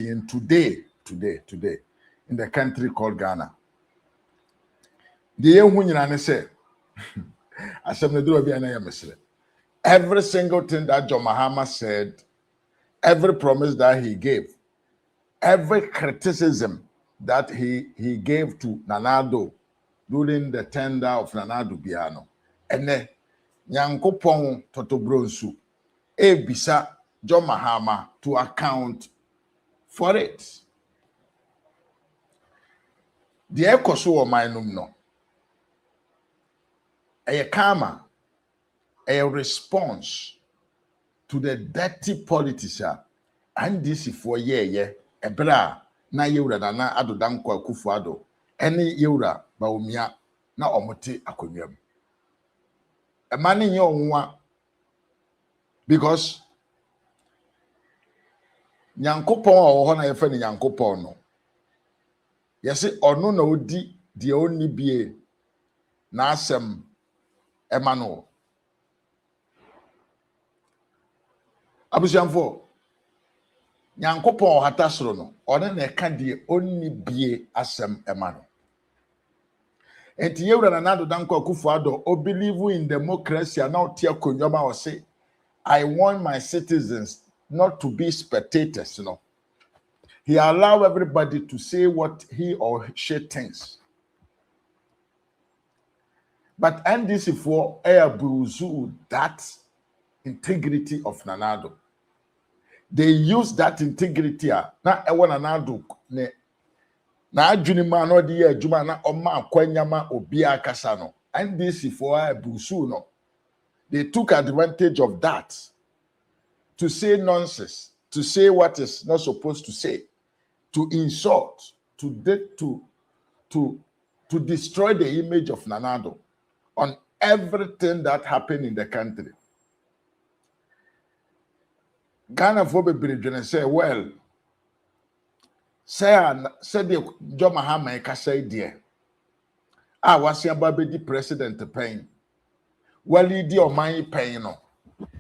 in today in the country called Ghana. The year when you say, every single thing that John Mahama said, every promise that he gave, every criticism that he gave to Nana Addo during the tender of Nana Addo Biano, and then Nyankopon Totobronsu, Ebisa John Mahama to account for it. The ekoso o mainum no. A karma, a response to the dirty politics and this for ye ebra na yewra na Addo Dankwa Akufo-Addo ene yewra Bawumia na omote akonwam. A man in your one because Nyankopon o na yefe ni Nyankopon no. Yesi ono na odi de oni bie na asem emano. Abusiamfo Nyankopon hatasoro no ono na eka de oni bie asem emano. Enti yewra na Addo Dankwa Akufo-Addo o believe in democracy and now tia konwama o say I want my citizens not to be spectators, you know. He allow everybody to say what he or she thinks. But NDC for Airbuzu that integrity of Nana Addo. They use that integrity na ewa Nana Addo ne na adwuni ma no de adwuma na oma akwanyama obi akasa no. NDC for Airbuzu no. They took advantage of that to say nonsense, to say what is not supposed to say, to insult, to destroy the image of Nana Addo on everything that happened in the country. Ghana for be say, well, say the John Mahama ka say dear. Was the president paying. Well, he di oman paying no.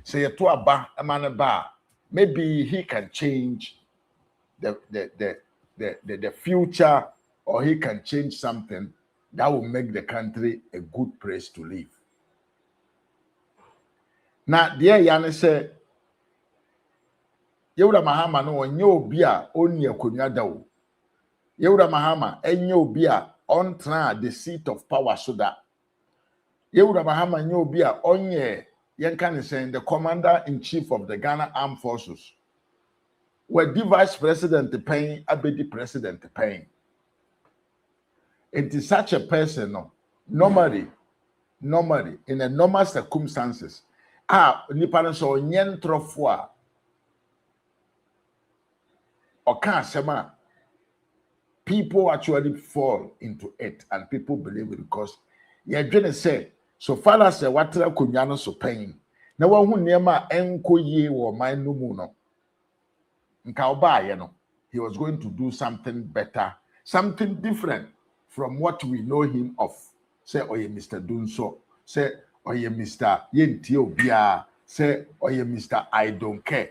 Say to aba emane ba, maybe he can change the future, or he can change something that will make the country a good place to live. Now, dear Yanni say, Yewra Mahama no onye obi a oni akonwa da o. Yewra Mahama enye obi a on the seat of power so that Yewra Mahama enye obi a onye Yankan saying the commander-in-chief of the Ghana Armed Forces. Were the vice president paying, abedi president paying. It is such a person, no, normally, in a normal circumstances, nipa so nyentrofo or can't sema, people actually fall into it and people believe it because you're going to say, so far as watra kunyano so pain. Na wa hu niema enko ye wo man no mu no. Nka oba ye no. He was going to do something better, something different from what we know him of. Say oye Mr. Dunso, say oye Mr. Yenti Obia, say oye Mr. I don't care.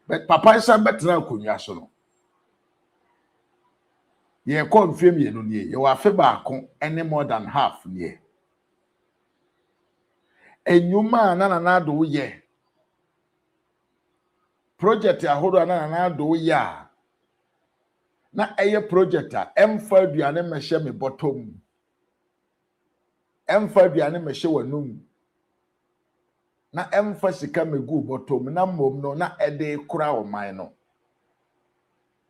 But papa is a better kunya so no. Ye confirm ye no nie. You are feba any more than half nie. Enyuma Nana Addo ye project ahodo Nana Addo ya na eye project emfa aduane mehye me bottom emfa aduane mehye wanum na emfa sika megu bottom na mom no na ede kura o man no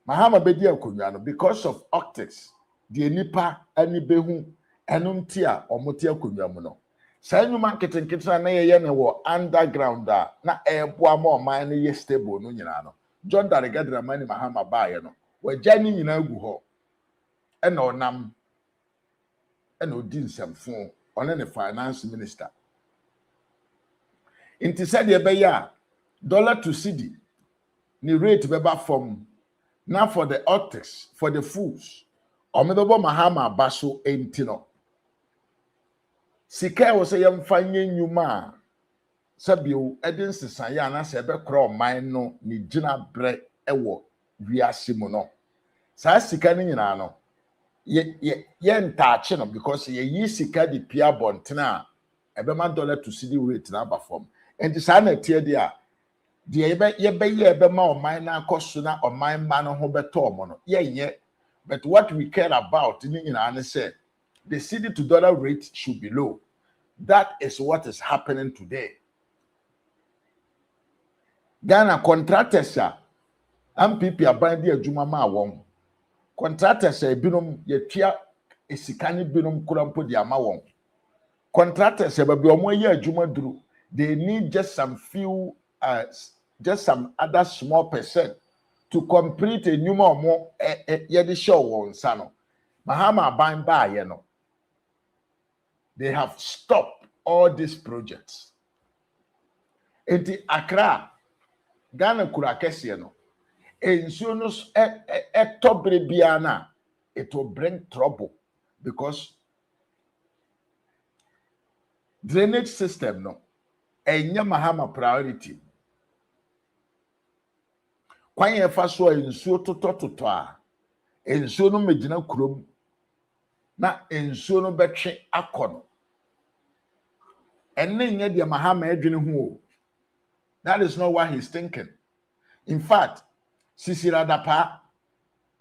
Mahama bedi akonwa no because of optics de nipa ani behu enunti a omote akonwa mu no Sanyuma kitenkitana na ye ne wo underground na eboa ma oman ne ye stable no nyina no John Daregadra mani Mahama baaye no wajani nyina gu ho e na onam e na odi nsamfo one ne finance minister inti said ye be ya dollar to cedi ni rate beba from now for the optics for the foods omebebo Mahama baso enti no Sika wo se yemfanye nyuma sabio edin sesanya na se be kro man no ni gina bre ewo wiase mu no saa sika ni nyina no ye ntaache no because ye yi sika di pia bontena ebema dollar to cedi rate na ba form enti saa na tie de a de ye be ma oman na akoso na oman ma no ho beto omo no ye but what we care about ni nyina ne say the cedi to dollar rate should be low. That is what is happening today. Ghana contractors MPP abandi adwuma ma won contractors ebinom yetua esikani binom kurampo di ama won contractors baby omo ye adwuma duru they need just some other small percent to complete a nyuma omo ye de show won sa no Mahama aban ba ye no they have stopped all these projects. Enti Accra Ghana kura kese no ensuo no etobre bia na it will bring trouble because drainage system no enya Mahama priority kwanye fa so ensuo toto a ensuo no megina kurom na ensuo no betwe akono enne nya de Mahama adwene hu. That is not what he's thinking. In fact, Sisi Radapa,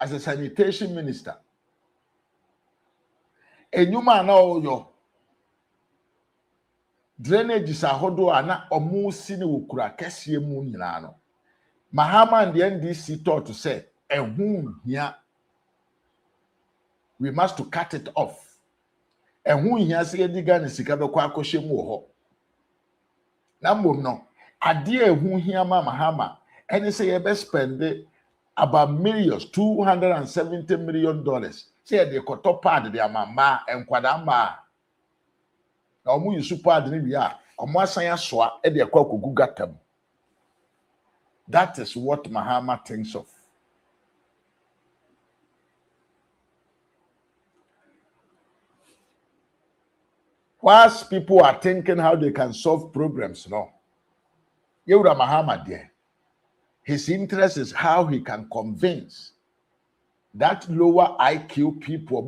as a sanitation minister, enyuma na oyo drainage is ahodo ana omu si ne wokura kese mu nyina no. Mahama and the NDC thought to say, ehun hia, we must to cut it off. Ehun hia se ediga ne sika be kwa akoshe mu ho. Na mbom no, ade ehun hia ma Mahama, and say you best spend about millions, $270 million. Say they got top part their mama and kwadamba. Now mu yusu pad ni bia, omo asan asoa e de kwa kogu gatam. That is what Mahama thinks of. Whilst people are thinking how they can solve problems, no. Yewura Mahama there. His interest is how he can convince that lower IQ people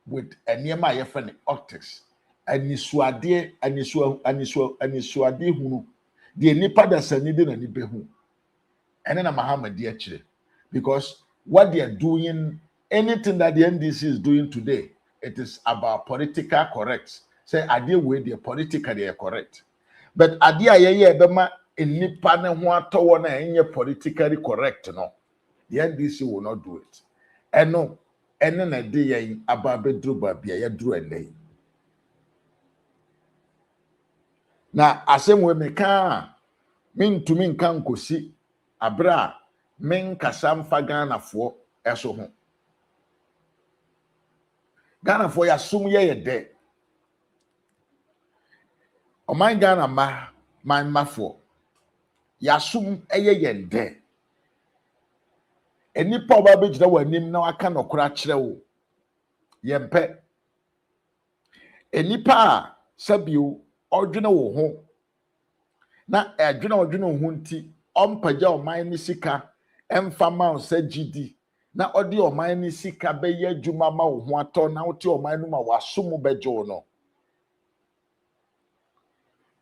with a nearby friend optics and nisuade hunu the nipa da sanidi na nipe hu and then Mahama dear because what they are doing, anything that the NDC is doing today, it is about political correct. Say idea way they are politically correct, but idea bema nipa ne ho atowo na enye politically correct no. The NDC will not do it. And no, and then a day about bedroom babia ya drew and day. Now, as same way me can mean to mean can kosi abra men kasam fa Ghana for eso ho. Ghana for ya sum ye de. O my Ghana ma for ya sum eye ye de. Enipa oba bejida wanim na aka nokora kire wo yempe enipa sabio odwene wo ho na odwene wo ho nti ompaja oman ni sika emfama onsa gidi na odi oman ni sika be ye adwuma ma wo ho ato na wote oman no ma wasom bejo no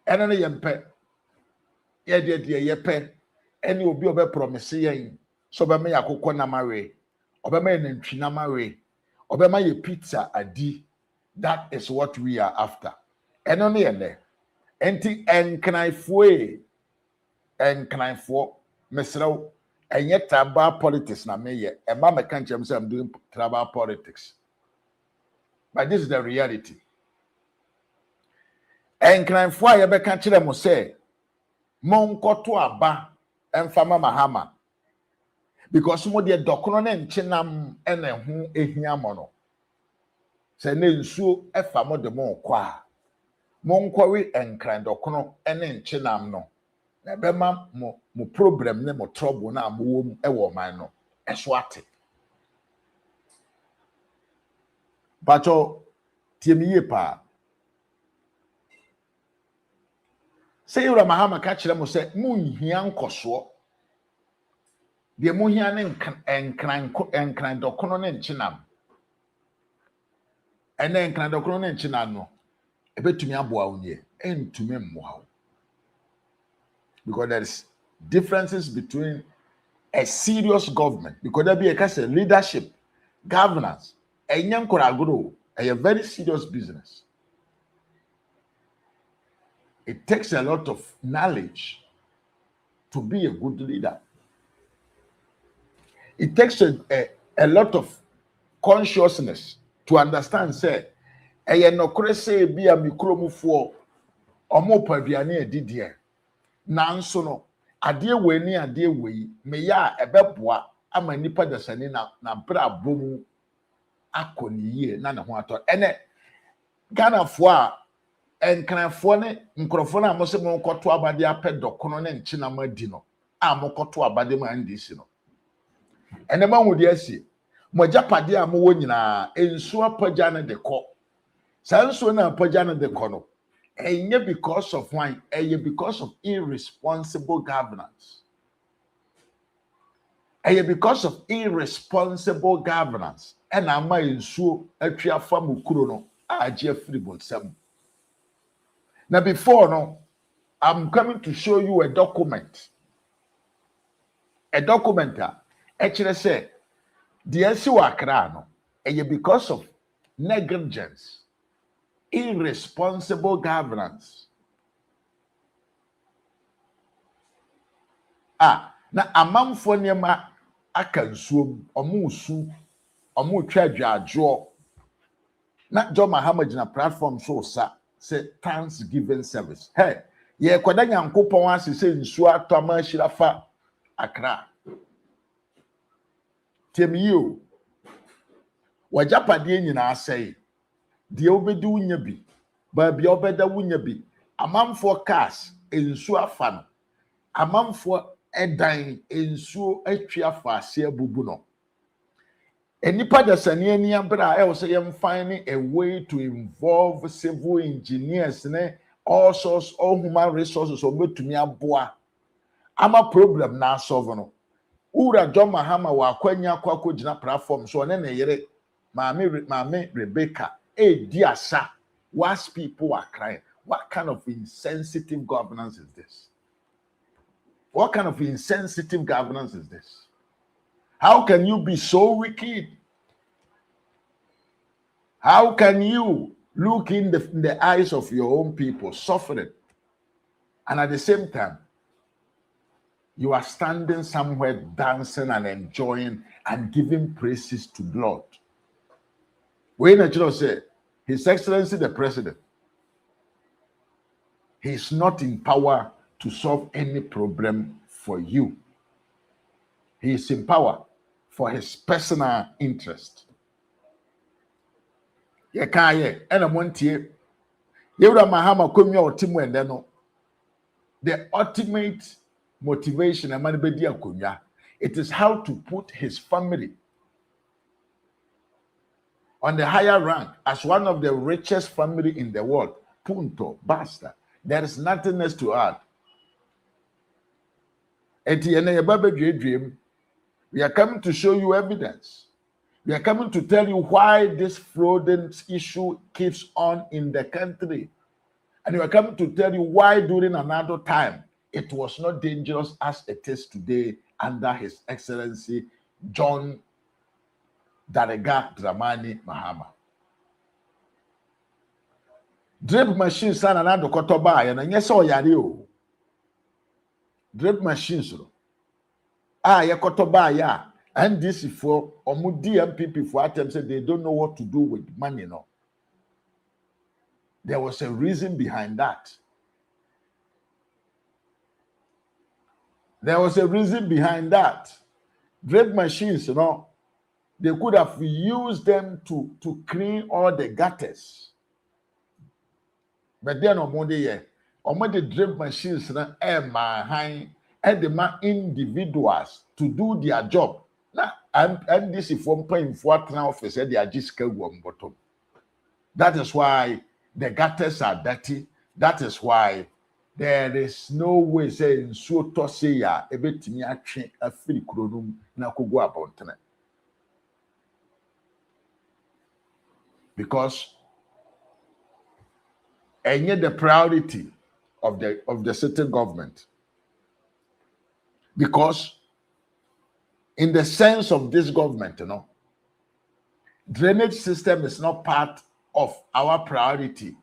ene ne yempe ye de yepe ene obi obe promise yen so be me yakoko na mawe obema ye nantwi na mawe obema ye pizza adi. That is what we are after. Eno ne yene enti enkraifo mesrew enye tribal politics na meye ema me kan chem say I'm doing tribal politics, but this is the reality. Enkraifo a ye be kan kire mo say monkoto aba emfama Mahama because mo de dokono na nchenam ene hu ehia mo no se ne nsuo efa mo de mo kwa monkori enkran dokono ene nchenam no na be ma mo problem ne mo trouble na mo wom ewo man no eso ate bacho tiemiye pa se yura Mahama ka kire mo se munhia nkoso The Mohian and Cran Doconon and Chinam. And then Cran Doconon and Chinano. A bit to me abounye and to me wow. Because there is differences between a serious government, because there be a case of leadership, governance, a young Koraguro, a very serious business. It takes a lot of knowledge to be a good leader. It takes a lot of consciousness to understand, say, a no crese be a micromu for or more paviane didier. Nanso no, ade we ni ade we, me ya ebeboa ama nipa dasani na bra bomu akoni yie na ne ho ato. Ene Ghana fo a enkranfo ne nkrofo na mo se mo koto abade apɛ dokono ne nchina ma di no a mo koto abade ma ndisi no ene ma hu de asi mo japade a mo wo nyina ensu apagya ne de kɔ sanso na apagya ne de kɔ no enye because of wine enye because of irresponsible governance enye because of irresponsible governance ena ama ensu atwa fa mo kuro no agye free sam. Now before no, I'm coming to show you a document. A document actually say the issue Accra no, because of negligence, irresponsible governance. Na amamfo niema akansuom omusu omu twadwajo na jo Mahama gina platform so sa say Thanksgiving service. Hey, ye kwada nyankopon asese nsu atoma shirafa Accra. Temiyo. Wajapade nyina asai. Die obedi wunya bi. Ba bia obeda wunya bi. Amamfo cars ensu afa no. Amamfo edan ensu atwa afa ase abubu no. Enipa dasani ani abra e wo say yem find a way to involve civil engineers ne all sorts all human resources o betumi aboa ama problem na solve no ura John Mahama wa kwanya kwako gina platform so ne yere maame Rebecca di asa whilst people are crying. What kind of insensitive governance is this? What kind of insensitive governance is this? How can you be so wicked? How can you look in the eyes of your own people suffering, and at the same time, you are standing somewhere dancing and enjoying and giving praises to Lord? We naturally say, His Excellency the President, he is not in power to solve any problem for you. He is in power for his personal interest. Ye kaye ena montie yewura Mahama konwa otimu ende no, the ultimate motivation amani bedi akonwa, it is how to put his family on the higher rank as one of the richest family in the world. Punto, basta. There is nothing else to add. Eti ene ye baba dream. We are coming to show you evidence. We are coming to tell you why this fraudulent issue keeps on in the country. And we are coming to tell you why during another time it was not dangerous as it is today under His Excellency John Darega Dramani Mahama. Drip machine sana na dokotoba ya na nyesa oyare o. Drip machines no. Yakotoba ya. And this is for Omudi MPP for attempts said they don't know what to do with money. No, there was a reason behind that. There was a reason behind that. Drip machines, they could have used them to clean all the gutters. But then on Monday, the drip machines and the individuals to do their job. Now, and this is from paying for office, they are just bottom. That is why the gutters are dirty. That is why there is no way saying so to say ya ebetimi atwe afiri kronum na kogu abontene. Because any the priority of the certain government. Because in the sense of this government, drainage system is not part of our priority.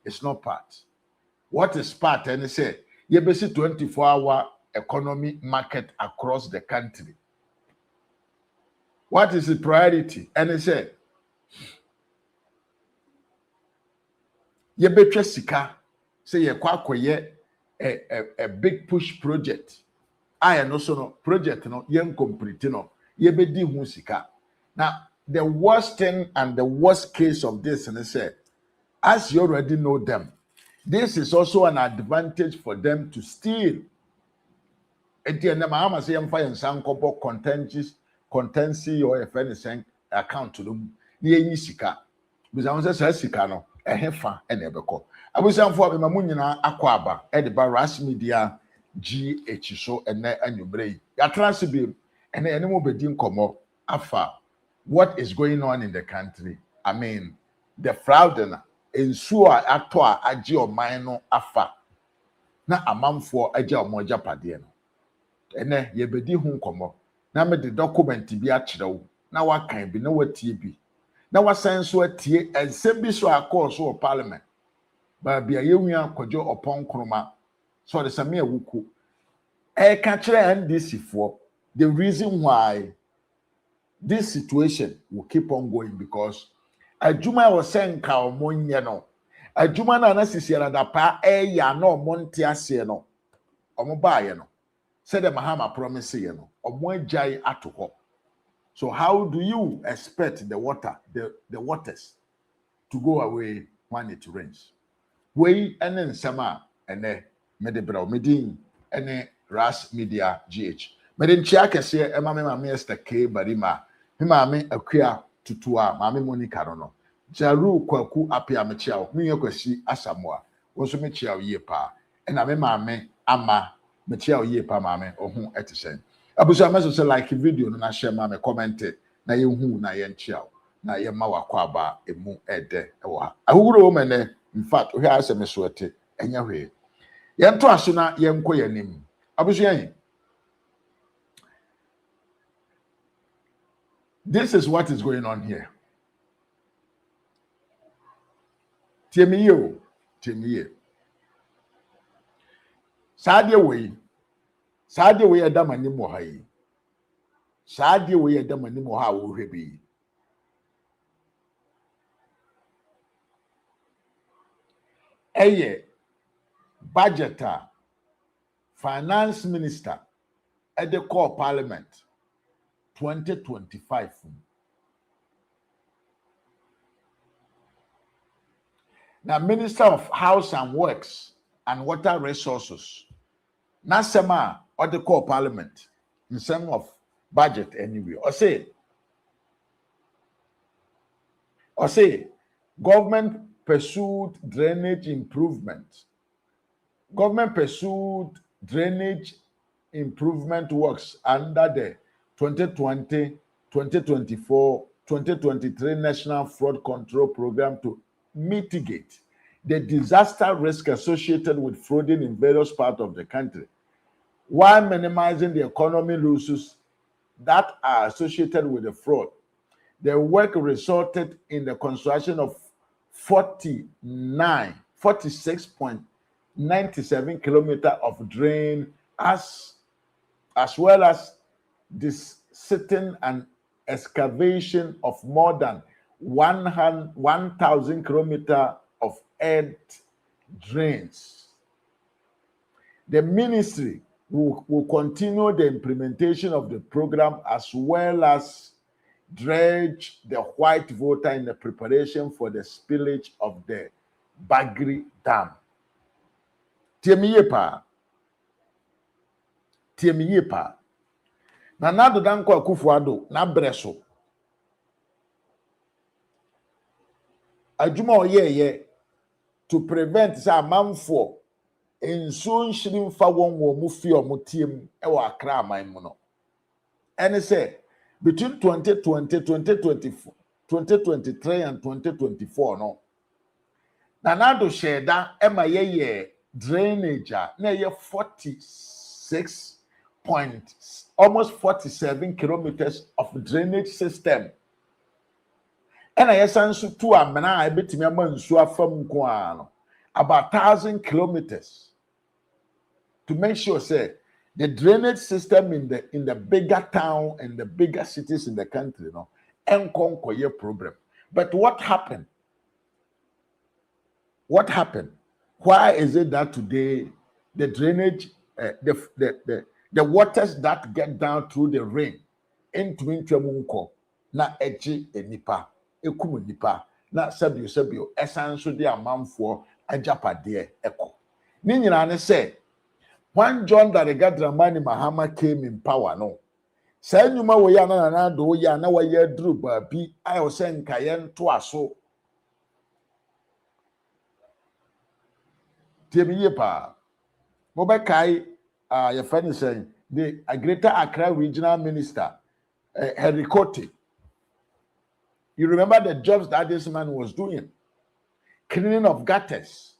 It's not part. What is part? And they say, you basic 24-hour economy market across the country. What is the priority? And they say, you betcha sika, say you kwakoye a big push project. I know so no project no yen complete no ye be di hu sika. Now the worst thing and the worst case of this, and they say, as you already know them, this is also an advantage for them to steal. And the Mahama say I'm fine sankobo contency or if anything account to them. Ye sika. Because I say sika no ehefa enebeko. Abusanfo abemamu nyina akwaba ediba ras media GH so ene anwubrei. Ya transibim ene enemo bedi nkomo afa what is going on in the country. I mean, the fraudulent ensure ato a age oman no afa na amamfo age omoja pade no. Ene ye bedi hu nkomo na me de document bi akyerew na wakan bi na watie bi na wasan so atie ensem bi so akọ so parliament ba bia yewia kwadwo opon kroma so de same awuku e ka kire NDC for the reason why this situation will keep on going because adwuma was saying ka omonye no adwuma na na sisiara da pa ya no omonte ase no omobaaye no said the Mahama promise ye no omo agyae atoko. So how do you expect the waters to go away when it rains? We enen sama ene medebra medin ene ras media GH medin chia kese ema me mama Esther K barima me mama akua tutua mama Monica no jaru kwaku apia me chia wo me kwasi asamoa wo so me chia ye pa ena me mama ama me chia ye pa mama ohun etisen abuso meso se like video no na share mama comment na ye hu na ye chia na ye ma wakwa aba emu ede ewo ha ahuguro wo mene. In fact, we have some sweaty and your way. Yan to asuna yan ko yanim. Abusuyan. This is what is going on here. Tiemiyo. Sadie way adamani mo hayi. Sadie way adamani mo ha wo hwebi. Eye budgeter finance minister at the core parliament 2025 now minister of house and works and water resources na sema at the core parliament in terms of budget anyway or say government pursued drainage improvement. Government pursued drainage improvement works under the 2020, 2024, 2023 National Flood Control Program to mitigate the disaster risk associated with flooding in various parts of the country, while minimizing the economic losses that are associated with the flood. The work resulted in the construction of 46.97 kilometers of drain as well as this sitting and excavation of more than 1,000 kilometers of earth drains. The ministry will continue the implementation of the program as well as dredge the white water in the preparation for the spillage of the Bagri Dam. Tiemiyepa. Na nado danko akufuado na breso. Adwuma oyeye to prevent sa manfo nsuo nhyirim fa won wo mu fi omotiem e wa Accra aman mu no. And say between 2020, 2024, 2023 and 2024 no. Nanado sheda ema ye drainage na ye 46 point almost 47 kilometers of drainage system. And I sansu to amena I betimi ama nsu afam nko ano about 1,000 kilometers to make sure say the drainage system in the bigger town and the bigger cities in the country, you know, enkonko ye problem. But what happened? What happened? Why is it that today the drainage, the waters that get down through the rain into Munko na eji enipa ekumu nipa na sabio esanso de amanfo ajapade eko. Ni nyina ne say when John Dramani Mahama came in power, no. Say nyuma wo ya na do ya na wa ya duru ba bi ayo se nkaye nto aso. Temiye pa. Mo be kai your friend is saying the Greater Accra Regional Minister Henry Cote. You remember the jobs that this man was doing? Cleaning of gutters,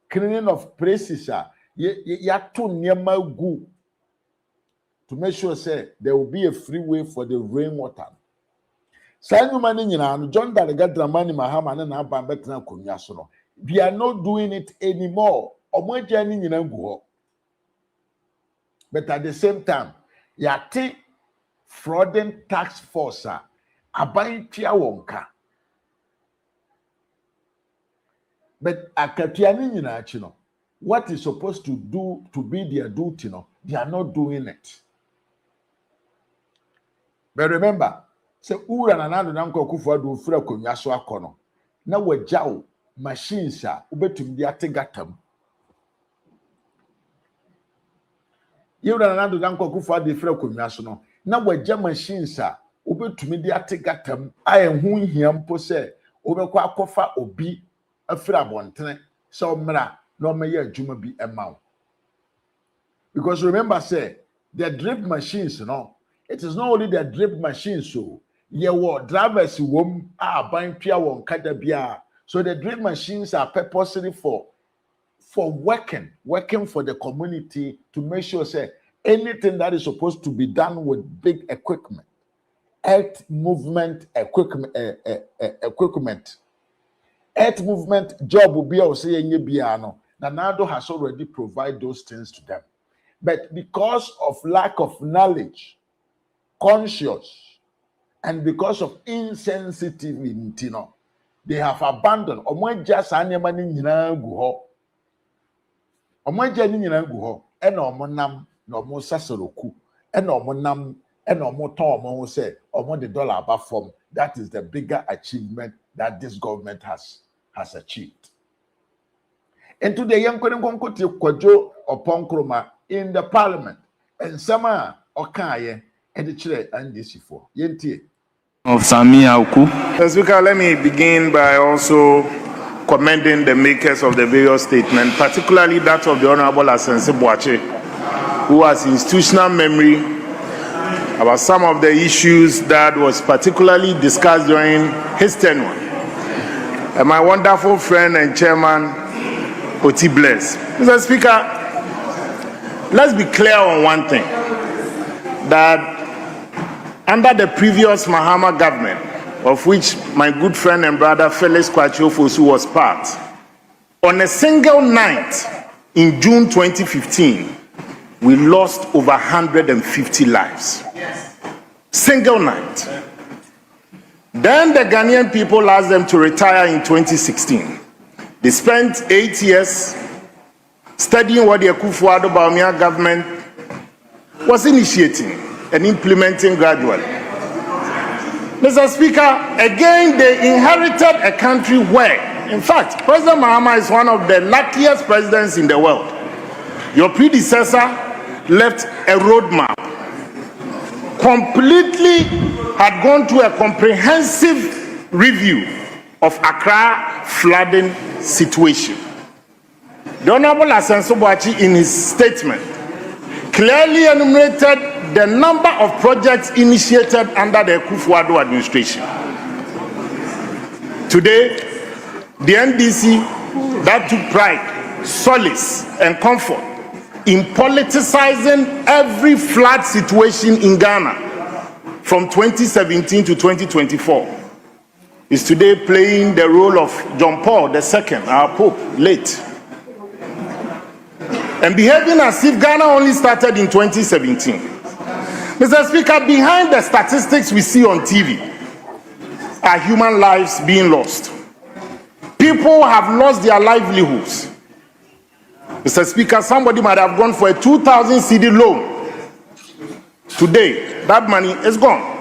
cleaning of places, to make sure say there will be a freeway for the rainwater. John Dramani Mahama na Bambetna Kunyasono. We are not doing it anymore. But at the same time, yate fraudulent tax force abayin tia wonka. But akatiani nyina achi no. What is supposed to do to be their duty, no, they are not doing it. But remember, say ura na nando nanko kufu do fura konyaso akono. Na wajao machines a ubetum dia tegatam. Ura na nando nanko kufu do fura konyaso no. Na waja machines a ubetum dia tegatam aye hu hia mpo se ubekwa akofa obi afira bontene so mra no may juma be amount. Because remember, say the drip machines, you know, it is not only the drip machines, so your drivers wom are buying pure one katabia. So the drip machines are purposely for working for the community to make sure say anything that is supposed to be done with big equipment, earth movement equipment. Earth movement job will be also biano. Nanado has already provided those things to them. But because of lack of knowledge, conscious, and because of insensitivity, no, they have abandoned. Omoja sanyamani nyina guho. Omoja nyina guho. Eno omonam no mo saseroku. Eno omonam eno omoton omo say omo the dollar above form. That is the bigger achievement that this government has achieved. And today, young Kwajo upon Kroma in the parliament, and Sama Okaye and the chair and this for Yenti of Samia Oku. Speaker, let me begin by also commending the makers of the various statements, particularly that of the Honorable Asensi Boache, who has institutional memory about some of the issues that was particularly discussed during his tenure. And my wonderful friend and chairman, Oti Bless. Mr. Speaker, let's be clear on one thing, that under the previous Mahama government, of which my good friend and brother Felix Kwachiofosu was part, on a single night in June 2015, we lost over 150 lives. Single night. Then the Ghanaian people asked them to retire in 2016. They spent 8 years studying what the Akufo-Addo Bawumia government was initiating and implementing gradually. Mr. Speaker, again they inherited a country where, in fact, President Mahama is one of the luckiest presidents in the world. Your predecessor left a roadmap, completely had gone through a comprehensive review of Accra flooding situation. The Honorable Asenso Boachi, in his statement, clearly enumerated the number of projects initiated under the Akufo-Addo administration. Today, the NDC that took pride, solace, and comfort in politicizing every flood situation in Ghana from 2017 to 2024 is today playing the role of John Paul II, our Pope, late, and behaving as if Ghana only started in 2017. Mr. Speaker, behind the statistics we see on TV are human lives being lost. People have lost their livelihoods. Mr. Speaker, somebody might have gone for a 2,000 CD loan. Today, that money is gone.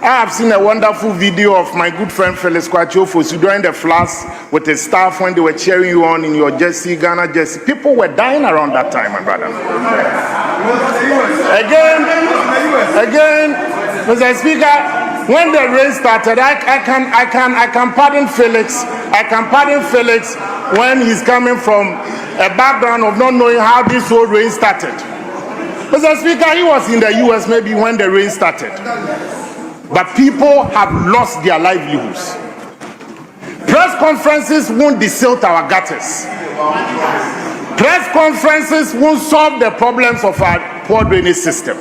I have seen a wonderful video of my good friend Felix Kwachofosu during the floods with his staff when they were cheering you on in your jersey, Ghana jersey. People were dying around that time, my brother. Again, Mr. Speaker, when the rain started, I can pardon Felix. I can pardon Felix when he's coming from a background of not knowing how this whole rain started. Mr. Speaker, he was in the US maybe when the rain started. But people have lost their livelihoods. Press conferences won't desilt our gutters. Press conferences won't solve the problems of our poor drainage system.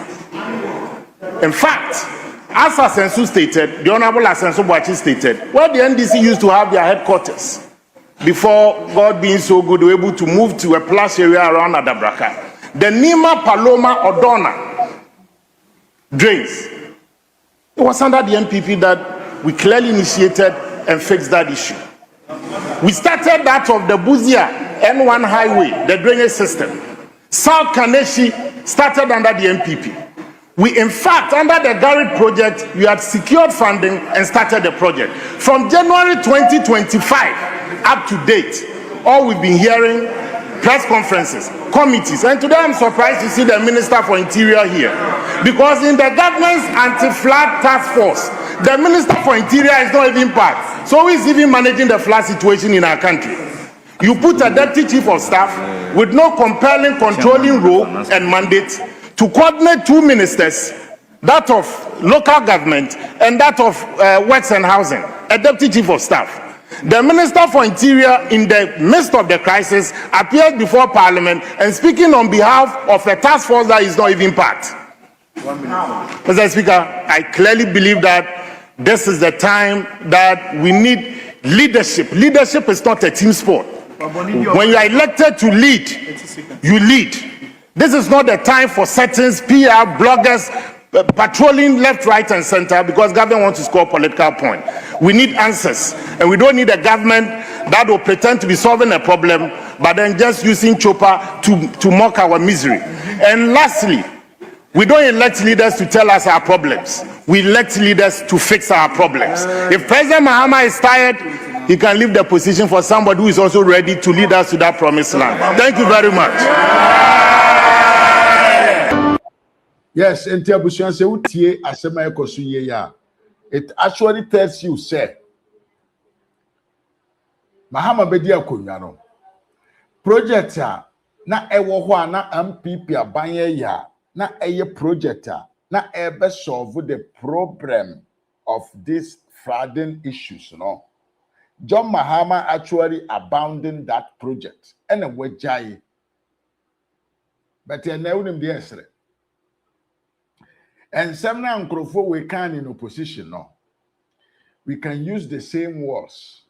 In fact, as Asensu stated, the Honorable Asensu Boachi stated, where the NDC used to have their headquarters, before God being so good, they were able to move to a plush area around Adabraka. The Nima Paloma Odona drains. It was under the NPP that we clearly initiated and fixed that issue. We started that of the Buzia N1 highway, the drainage system. South Kaneshi started under the NPP. We, in fact, under the Garrett project, we had secured funding and started the project. From January 2025 up to date, all we've been hearing, press conferences, committees, and today I'm surprised to see the Minister for Interior here. Because in the government's anti-flood task force, the Minister for Interior is not even part. So who is even managing the flood situation in our country? You put a deputy chief of staff with no compelling controlling role and mandate to coordinate two ministers, that of local government and that of works and housing, a deputy chief of staff. The Minister for Interior, in the midst of the crisis, appeared before Parliament and speaking on behalf of a task force that is not even part. Mr. Speaker, I clearly believe that this is the time that we need leadership. Leadership is not a team sport. When you are elected to lead, you lead. This is not the time for settings, PR, bloggers, patrolling left, right, and center because government wants to score political point. We need answers, and we don't need a government that will pretend to be solving a problem, but then just using chopper to mock our misery. And lastly, we don't elect leaders to tell us our problems. We elect leaders to fix our problems. If President Mahama is tired, he can leave the position for somebody who is also ready to lead us to that promised land. Thank you very much. Yes, and Tiabusian say utie asema ekosu ye ya. It actually tells you say Mahama bedi akonwa no. Project a na ewo ho a na MPP abanye ya na eye project a na ebe solve the problem of these flooding issues no. John Mahama actually abandoning that project and a wejai. But you know him the answer. And some now we can in opposition no. We can use the same words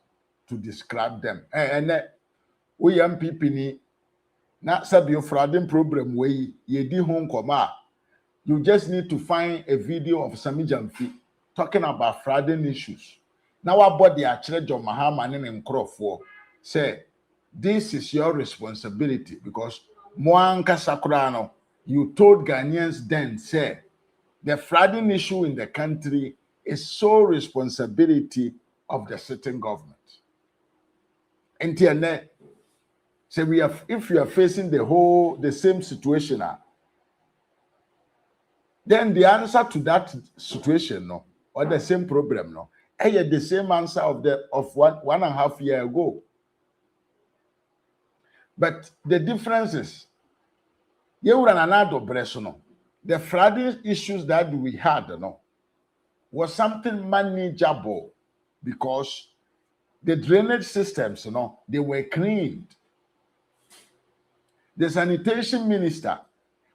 to describe them. And we MPP ni na sabi your flooding problem we ye di home koma. You just need to find a video of Sami Jamfi talking about flooding issues. Now our body actually John Mahama and Nkrofo say this is your responsibility because Moanka Sakurano, you told Ghanaians then say the flooding issue in the country is sole responsibility of the sitting government. And so if you are facing the same situation, then the answer to that situation, no, or the same problem, no, the same answer of 1.5 years ago. But the difference is, you run another bresono. The flooding issues that we had, was something manageable because the drainage systems, they were cleaned. The sanitation minister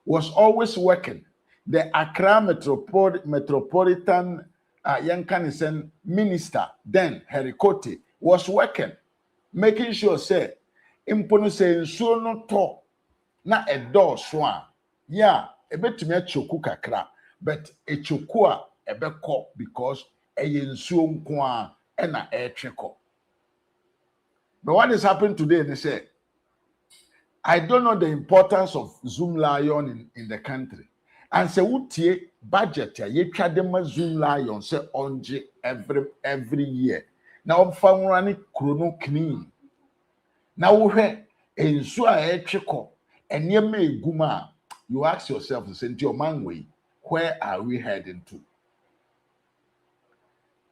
was always working. The Accra Metropolitan Yankanisen minister, then Herikote, was working, making sure, say, impono say nsuo no to na addo so a, yeah, ebetumi achoku kakra, but echoku a ebekọ because eye nsuo nko a na etwekọ. But what is happening today, they say, I don't know the importance of Zoom Lion in the country. And say, utie budget ya ye twadema Zoom Lion say onje every year. Now famrani chrono clean. Now we enso a etweko enema eguma. You ask yourself, say your man way, where are we heading to?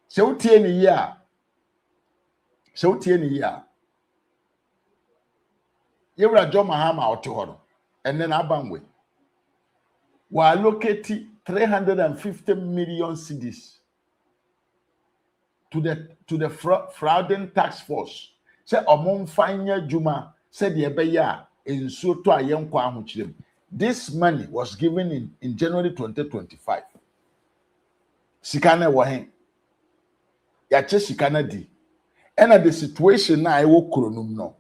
Say utie ni year. Say utie ni year. Yewra John Mahama otohoro and then Abangwe were allocating 350 million cedis to the frauding tax force. Say omon fanya juma said the ebeya in so to ayenkwa ahuchirem. This money was given in January 2025. Sikana wahen yache sikana di. And the situation na ewo kronum no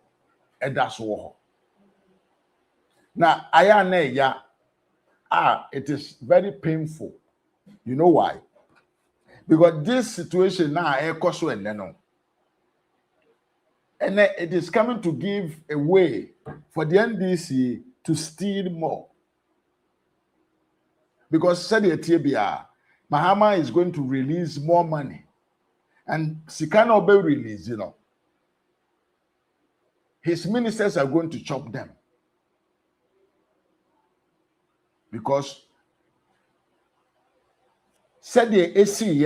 edas wo. Now, it is very painful. You know why? Because this situation now, and it is coming to give a way for the NDC to steal more. Because said Mahama is going to release more money, and Sikana will be released. His ministers are going to chop them. Because said the AC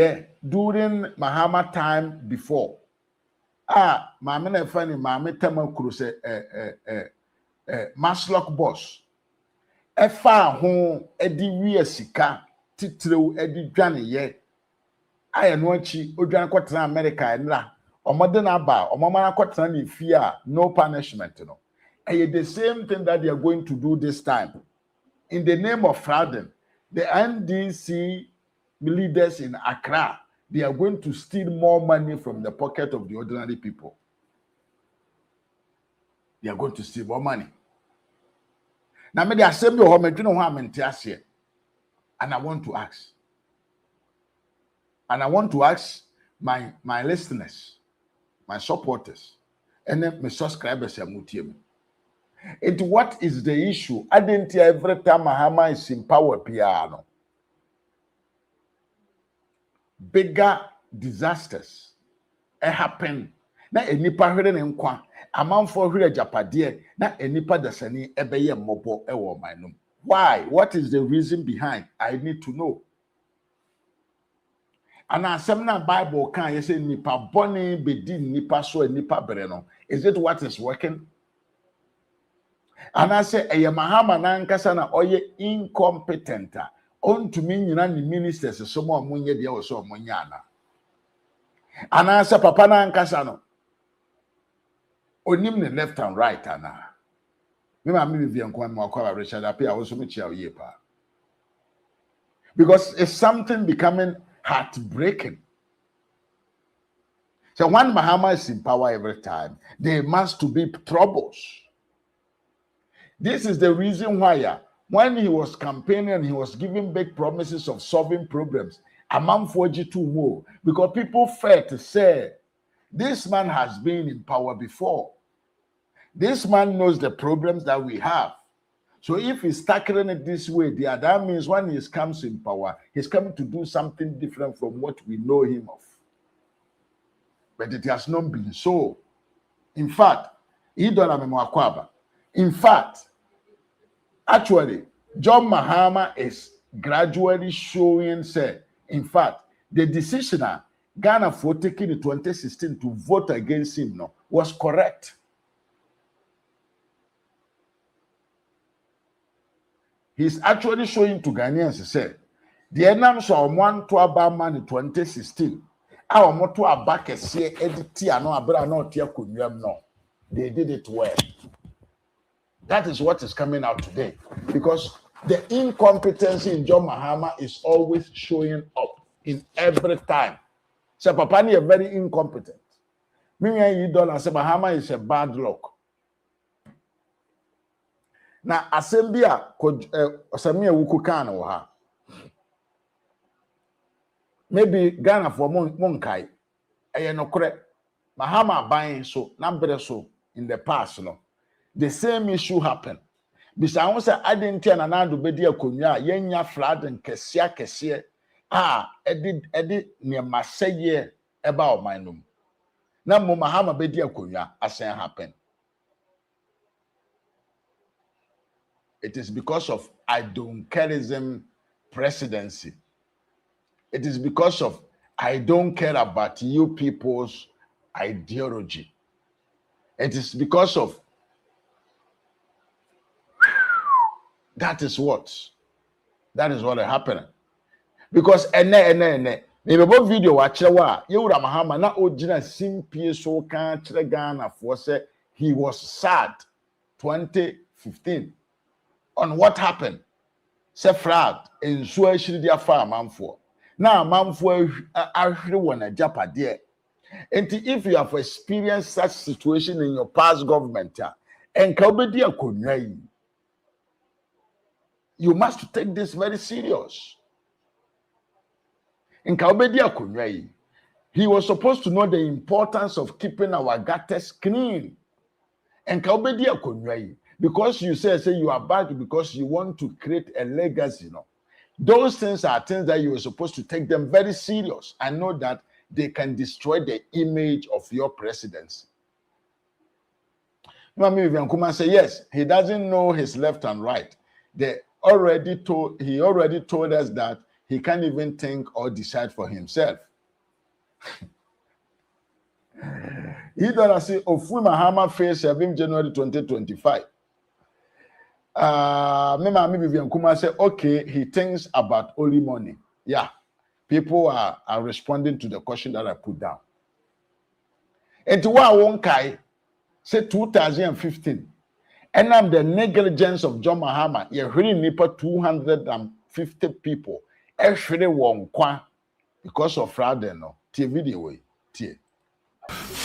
during Mahama time before. Mama na funny mama tema kruse Maslock boss. Efa ho edi wi asika titrew edi dwane ye. Aye no achi odwan kwetena America enra. Omode na ba omama kwetena na fie no punishment no. The same thing that they are going to do this time. In the name of frauding, the NDC leaders in Accra, they are going to steal more money from the pocket of the ordinary people. They are going to steal more money. Now, maybe I say, and I want to ask. And I want to ask my listeners, my supporters, and then my subscribers. And what is the issue? I didn't hear every time Mahama is in power, piano. Bigger disasters happen. Na enipa hwere ne nkwa. Amanfo hwere japade. Na enipa dasani ebeye mobo ewo manum. Why? What is the reason behind? I need to know. And asem na Bible kan you say nipa boni bedi nipa so nipa bere no. Is it what is working? And I say, Mahama na nkasa na oye incompetent. On to me, nyina ni ministers, so more munye dia or so munyana. And I say, Papa na nkasa no. Onim ne left and right, ana. Me Vivian Kwan Mwakwa Richard Apia also me chia yepa. Because it's something becoming heartbreaking. So when Mahama is in power every time, there must to be troubles. This is the reason why when he was campaigning, he was giving big promises of solving problems. Among 42 more, because people felt to say, this man has been in power before. This man knows the problems that we have. So if he's tackling it this way, that means when he comes in power, he's coming to do something different from what we know him of. But it has not been so. In fact, actually, John Mahama is gradually showing, say, in fact, the decision Ghana for taking in 2016 to vote against him was correct. he's actually showing to Ghanaians, he said, the enam saw one to about man in 2016. Our motto are back a see edit no abra no tia kunyam no. They did it well. That is what is coming out today. Because the incompetency in John Mahama is always showing up in every time. So Papa is very incompetent. Me and you don't say Mahama is a bad luck. Now, Assembia Osamia Wukukan or her. Maybe Ghana for Monkai. I no correct. Mahama buying so, number so in the past, no. The same issue happened. Bisa won say identity na na do bedi akonwa yenya flood nkese edi ne maseye eba o man no na mo Mahama bedi akonwa asen happen. It is because of I don't careism presidency. It is because of I don't care about you people's ideology. It is because of that is what happened. Because ene maybe about video watch wa you Mahama na ojina simpie so kan kire Ghana for say he was sad 2015 on what happened. Say fraud in so ashiri dia fa manfo na manfo ahwere wona japade. And if you have experienced such situation in your past government and kabedi akonwa yi, you must take this very serious. In Kaubedi Akunwei, he was supposed to know the importance of keeping our gutters clean. And Kaubedi Akunwei, because you say you are back because you want to create a legacy, you know. Those things are things that you are supposed to take them very serious and know that they can destroy the image of your presidency. Mami Vivian say yes, he doesn't know his left and right. He already told us that he can't even think or decide for himself. He does say Ofu Mahama face 7 January 2025. Mama Vivian Kuma say okay, he thinks about only money. Yeah, people are responding to the question that I put down. And to what one kai say 2015. And I'm the negligence of John Mahama. You're really nipa 250 people. Actually, one kwa because of fraud. No, video way.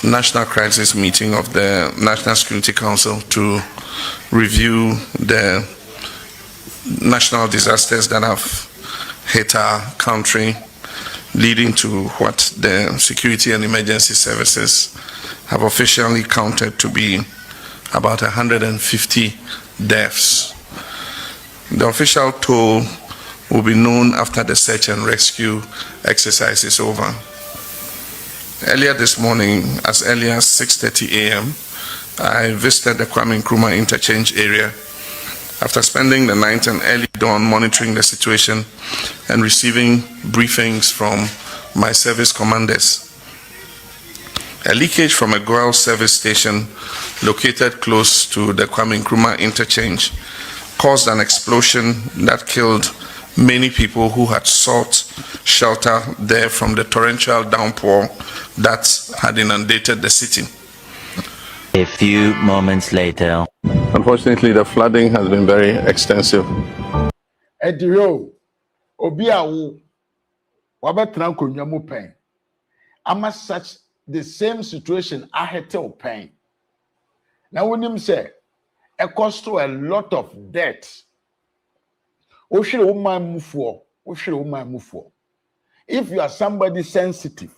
National crisis meeting of the National Security Council to review the national disasters that have hit our country, leading to what the security and emergency services have officially counted to be about 150 deaths. The official toll will be known after the search and rescue exercise is over. Earlier this morning, as early as 6:30 a.m., I visited the Crumbling interchange area after spending the night and early dawn monitoring the situation and receiving briefings from my service commanders. A leakage from a Goel service station located close to the Kwame Nkrumah interchange caused an explosion that killed many people who had sought shelter there from the torrential downpour that had inundated the city. A few moments later. Unfortunately, the flooding has been very extensive. Edio, Obiawu, Wabetra Kunyamu pain. Ama such the same situation I had to pain. Now when him say it cost to a lot of debt. If you are somebody sensitive,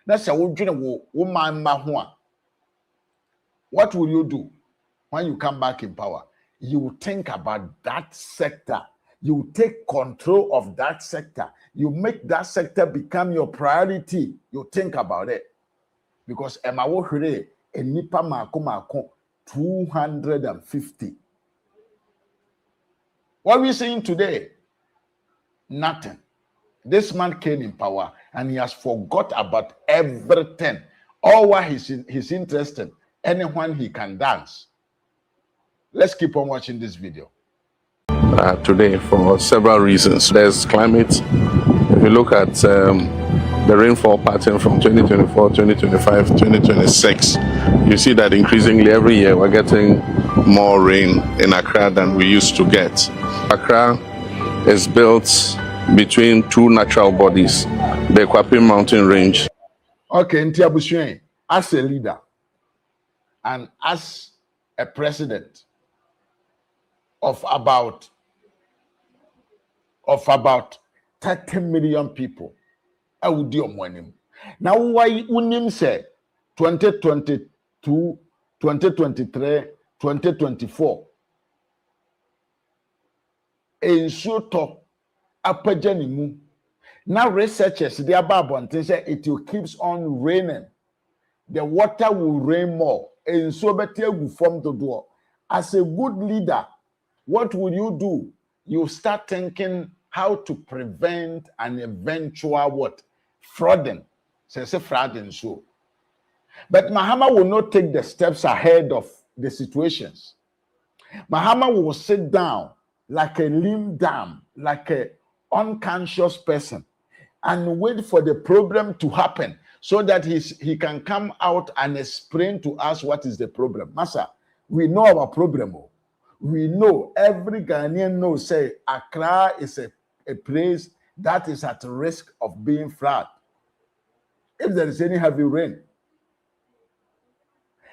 that's a woman. What will you do when you come back in power? You will think about that sector. You take control of that sector. You make that sector become your priority. You think about it. Because Emma Wohere, a nipa mako 250. What are we saying today? Nothing. This man came in power and he has forgot about everything. All what he's interested, anyone he can dance. Let's keep on watching this video. today for several reasons. There's climate. If you look at the rainfall pattern from 2024, 2025, 2026, you see that increasingly every year we're getting more rain in Accra than we used to get. Accra is built between two natural bodies, the Kwapim mountain range. Okay, Ntiabusuen, as a leader and as a president of about 30 million people, I would do money. Now, why unim say 2022, 2023, 2024? In Soto, Apajanimu. Now, researchers, they are about say it will keeps on raining. The water will rain more. And so, better will form the door. As a good leader, what will you do? You start thinking how to prevent an eventual what? Frauding. Say frauding so. But Mahama will not take the steps ahead of the situations. Mahama will sit down like a limb dam, like a unconscious person, and wait for the problem to happen so that he can come out and explain to us what is the problem. Massa, we know our problem. We know, every Ghanaian knows, say, Accra is a place that is at risk of being flooded if there is any heavy rain.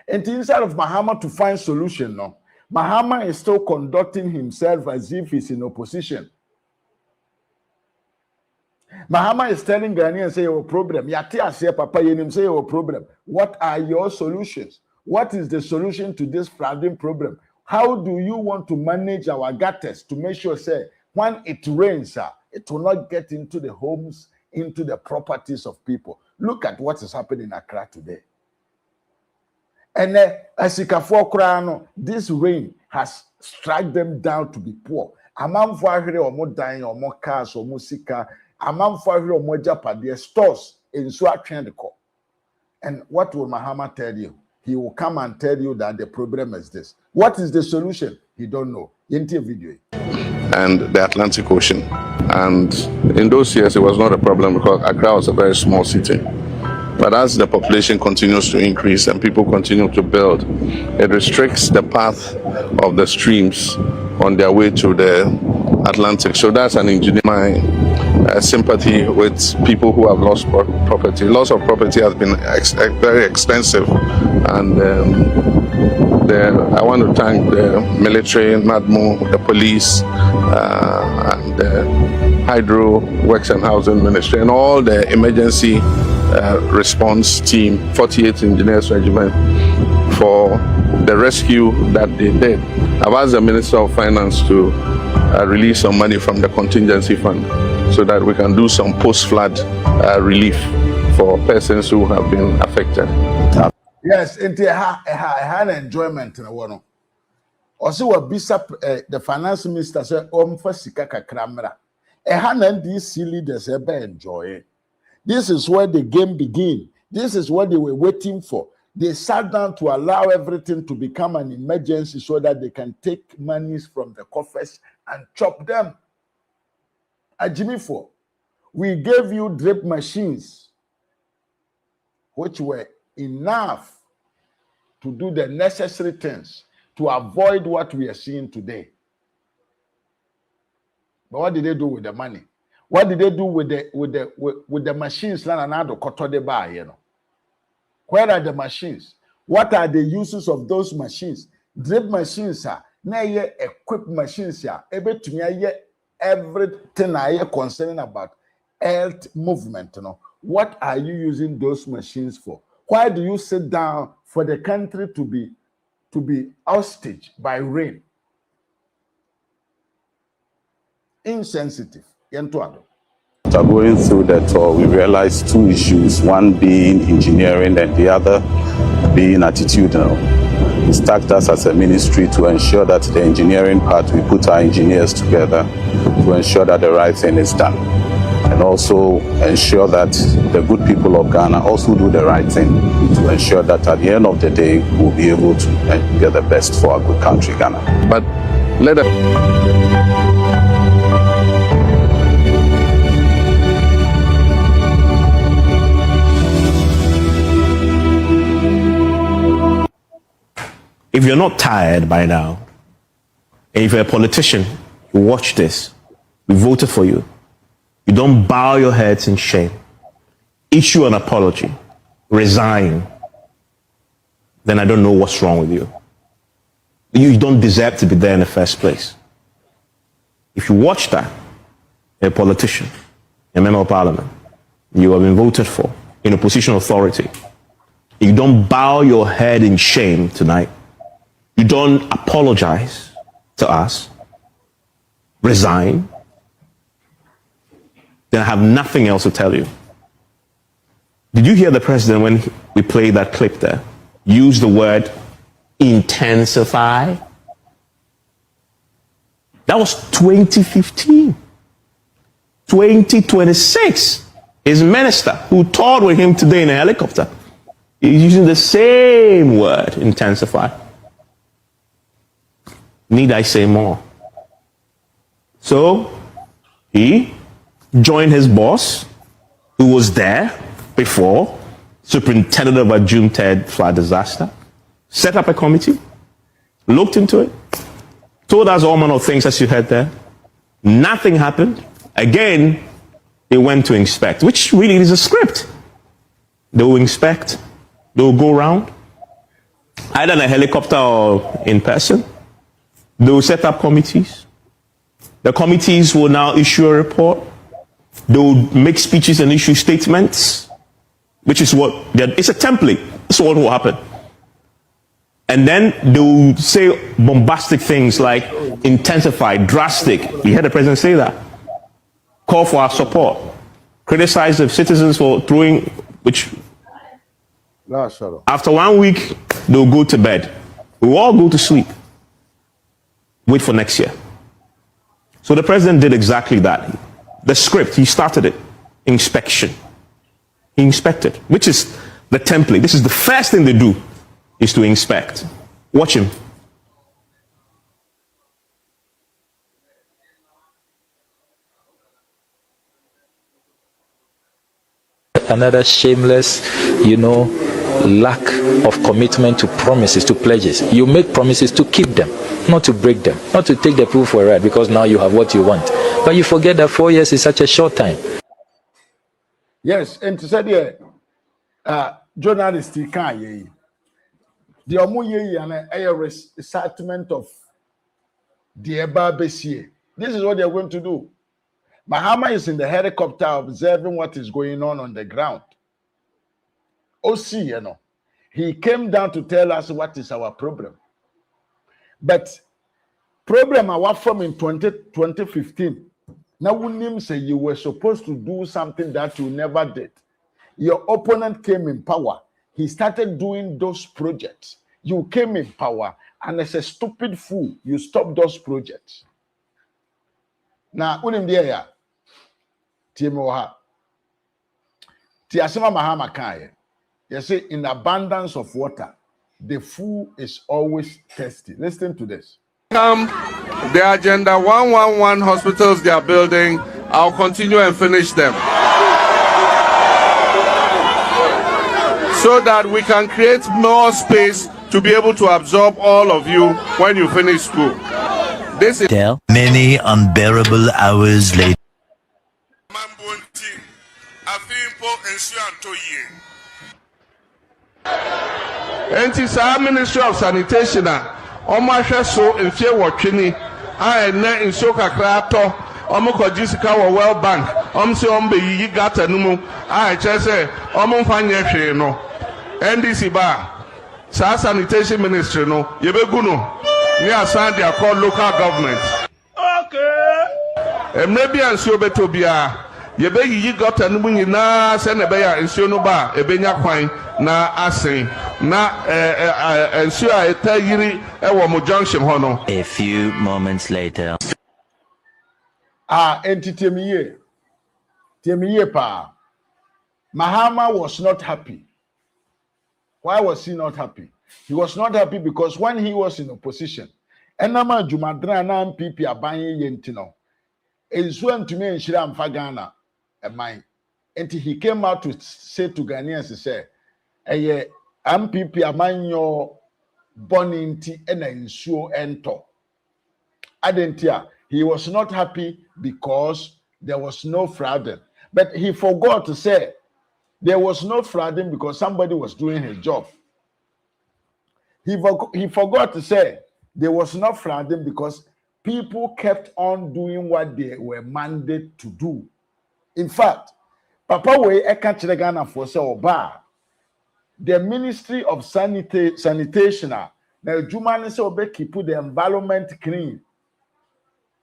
And instead of Mahama to find solution, no, Mahama is still conducting himself as if he's in opposition. Mahama is telling Ghanaians, say, your problem. Yatia say, Papa, you say, your problem. What are your solutions? What is the solution to this flooding problem? How do you want to manage our gutters to make sure, say, when it rains, it will not get into the homes, into the properties of people? Look at what is happening in Accra today. And this rain has struck them down to be poor. Among for or more dying or more cars or more sika, among for or more Japan, stores in Swatchandiko. And what will Mahama tell you? He will come and tell you that the problem is this. What is the solution? He don't know. Video. And the Atlantic Ocean. And in those years, it was not a problem because Accra was a very small city. But as the population continues to increase and people continue to build, it restricts the path of the streams on their way to the Atlantic. So that's an engineer. My sympathy with people who have lost property. Loss of property has been very extensive, and I want to thank the military, NADMO, the police, and the Hydro Works and Housing Ministry, and all the emergency response team, 48th Engineers Regiment, for the rescue that they did. I've asked the Minister of Finance to release some money from the contingency fund so that we can do some post-flood relief for persons who have been affected. Yes, and I had enjoyment in the world. Also, the finance minister said, for Sikaka Kramera. And these leaders enjoy. This is where the game began. This is what they were waiting for. They sat down to allow everything to become an emergency so that they can take monies from the coffers and chop them. Jimmy, we gave you drip machines, which were enough to do the necessary things to avoid what we are seeing today. But what did they do with the money? What did they do with the machines? Where are the machines? What are the uses of those machines? Drip machines are equipped machines are able to everything I concerning about earth movement. What are you using those machines for? Why do you sit down for the country to be hostage by rain? Insensitive. After going through the tour, we realized two issues, one being engineering and the other being attitudinal. It's tasked us as a ministry to ensure that the engineering part, we put our engineers together to ensure that the right thing is done. And also ensure that the good people of Ghana also do the right thing to ensure that at the end of the day, we'll be able to get the best for our good country, Ghana. But let us if you're not tired by now, and if you're a politician, you watch this, we voted for you, you don't bow your heads in shame, issue an apology, resign, then I don't know what's wrong with you. You don't deserve to be there in the first place. If you watch that, you're a politician, a member of parliament, you have been voted for in a position of authority. You don't bow your head in shame tonight. You don't apologize to us, resign, then I have nothing else to tell you. Did you hear the president when we played that clip there use the word intensify? That was 2015. 2026, his minister who toured with him today in a helicopter is using the same word, intensify. Need I say more? So he joined his boss, who was there before, superintendent of a June 3rd flood disaster, set up a committee, looked into it, told us all manner of things as you heard there. Nothing happened. Again, they went to inspect, which really is a script. They will inspect, they will go around, either in a helicopter or in person. They will set up committees. The committees will now issue a report. They will make speeches and issue statements, which is what, it's a template. That's what will happen. And then they will say bombastic things like intensify, drastic. You heard the president say that. Call for our support. Criticize the citizens for throwing, which after 1 week, they'll go to bed. We'll all go to sleep. Wait for next year. So the president did exactly that. The script, he started it. Inspection. He inspected, which is the template. This is the first thing they do, is to inspect. Watch him. Another shameless, lack of commitment to promises, to pledges. You make promises to keep them, not to break them, not to take the people for a ride because now you have what you want. But you forget that 4 years is such a short time. Yes, and to say the journalist can't ye. The omu and a resettlement of the Ebabesie. This is what they're going to do. Mahama is in the helicopter observing what is going on the ground. OC, he came down to tell us what is our problem. But problem I was from in 2015. Now Unim say you were supposed to do something that you never did. Your opponent came in power. He started doing those projects. You came in power, and as a stupid fool, you stopped those projects. Now, Unim dia Timoha. Tiasema Mahama Kaya. You say, in abundance of water, the fool is always thirsty. Listen to this. The agenda 111 hospitals they are building, I'll continue and finish them. So that we can create more space to be able to absorb all of you when you finish school. This is many unbearable hours later. NTSA Ministry of Sanitation, Omasha so in fear watching, I net in Soka Krato, Omoko Jessica or World Bank, Omsi Ombe Yi Gata Numu, I just say, Omofanya no, NDC Bar, Sa Sanitation Ministry no, Yebeguno, near Sandia called local government. Okay. And maybe I'm sure Betobia. Yebe yi got a numu na se na be ya nsuo no ba ebenya kwan na asen na nsuo a etayiri e wo mo junction ho no. A few moments later. Entitemiye pa. Mahama was not happy. Why was he not happy? He was not happy because when he was in opposition, enama jumadra na MPP abanye yentino. Ensuo ntumi enhira mfa Ghana. And he came out to say to Ghanaians, he said, MPP amanyo boninti ena nsuo ento. Adentia, he was not happy because there was no flooding. But he forgot to say there was no flooding because somebody was doing his job. He forgot to say there was no flooding because people kept on doing what they were mandated to do. In fact, Papa we eka kire Ghana for say oba the Ministry of Sanitation na adwuma ne say obe keep the environment clean.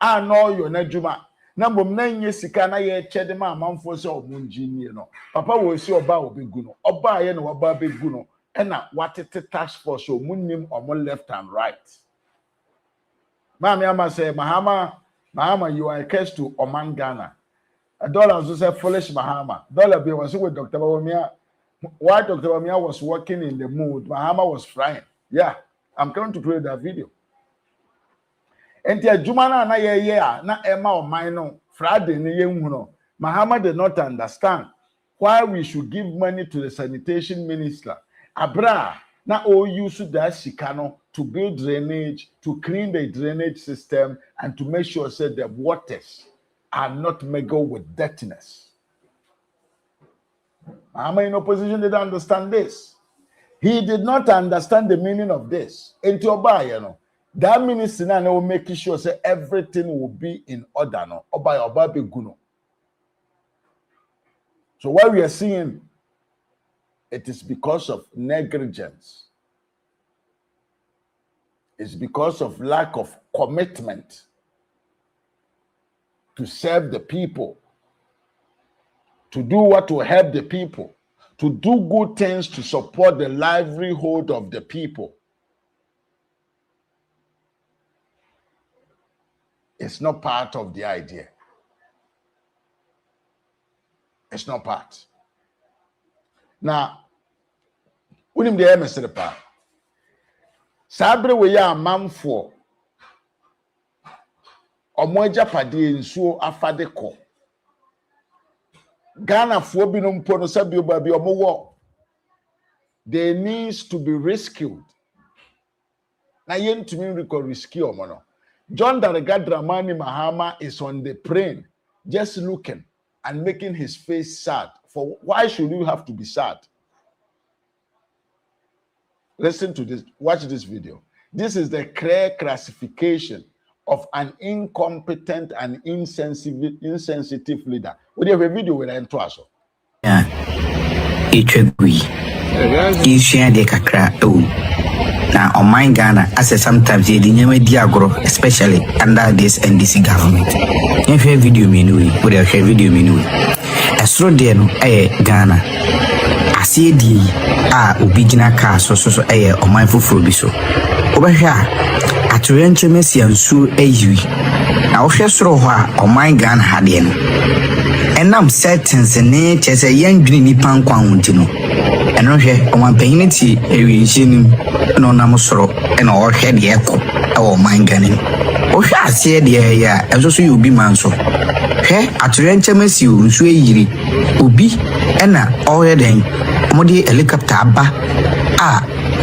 No yo na adwuma na mbom na nye sika na ye chede ma amanfo say omunjini no. Papa we say oba obegu no. Oba ye no oba begu no. Ena watete task force omunnim omo left and right. Mami ama say Mahama you are a curse to Oman Ghana. A dollar also said foolish Mahama. Dollar be was with Dr. Bawumia. While Dr. Bawumia was working in the mood, Mahama was frying. Yeah, I'm going to play that video. And the Jumana na ye na Emma or Mino, Friday ni ye Mahama did not understand why we should give money to the sanitation minister. Abra na all use that shikano to build drainage, to clean the drainage system, and to make sure that the waters are not mingled with dirtiness. Mahama in opposition didn't understand this. He did not understand the meaning of this. Into Oba, that minister now will make sure that everything will be in order. No, Oba be guno. So what we are seeing, it is because of negligence. It's because of lack of commitment to serve the people, to do what will help the people, to do good things to support the livelihood of the people. It's not part of the idea. It's not part. Now, unim de emesere pa. Sabre we ya manfo. Omo ajapade nsuo afade ko. Ghana fo bi no mpo no sabi oba bi omo wo. They needs to be rescued. Na yentumi rescue omo no. John Dramani Mahama is on the plane just looking and making his face sad. For why should you have to be sad? Listen to this. Watch this video. This is the clear classification of an incompetent and insensitive leader. We have a video with an intro. Now, on my Ghana, I say sometimes the diagro, especially under this NDC government. If you video menu, we have video menu. As through there, Ghana. I see the Ubijina car so on my full so. Over here, at Renche Messi and Sue now just throw on my Ghana had in. And I'm certain the nature as a young greeny pan quantino. And no here on my painity, a regime no namosoro and all head the echo or my gunning. Oh, I say the air as also you be manso. Here at Renche Messi, Sue Ubi, and all then. Modi helicopter ba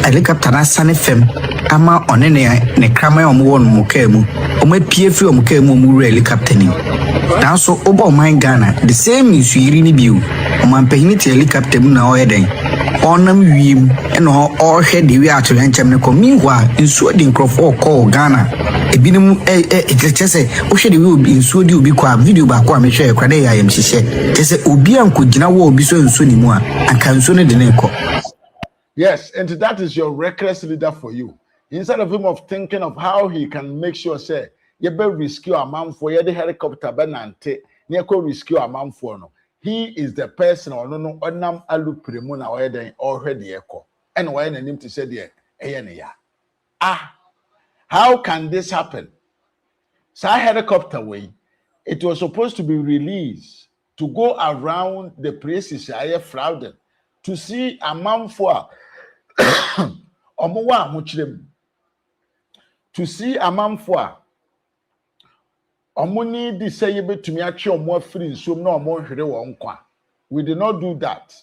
helicopter na sane fem ama one ne krama omo won mukemu omo piefi omukemu mu helicopter ni na so obo man Ghana the same issue yiri ni biu omo mpanyini helicopter mu na oyeden onam wiem e no o hwe de wi atwe nchem ne ko meanwhile nsuo di nkrofo call Ghana ebinim chese o hwe de wi obi nsuo di obi kwa video ba kwa me hwe kwade ya yem hihye chese obi anko gina wo obi so nsuo ni mu a anka nsuo ne de ne ko. Yes, and that is your reckless leader for you. Instead of him of thinking of how he can make sure say you be rescue a man for you the helicopter benante near ko rescue a man for no. He is the person or no onam alu premu na oyeden already eko. And why na nim to say there how can this happen? So helicopter way it was supposed to be released to go around the places I frauded to see a man for to see a man for omuni di say you betumi achi omo free nsom na omo hwere wo nkwa. We did not do that.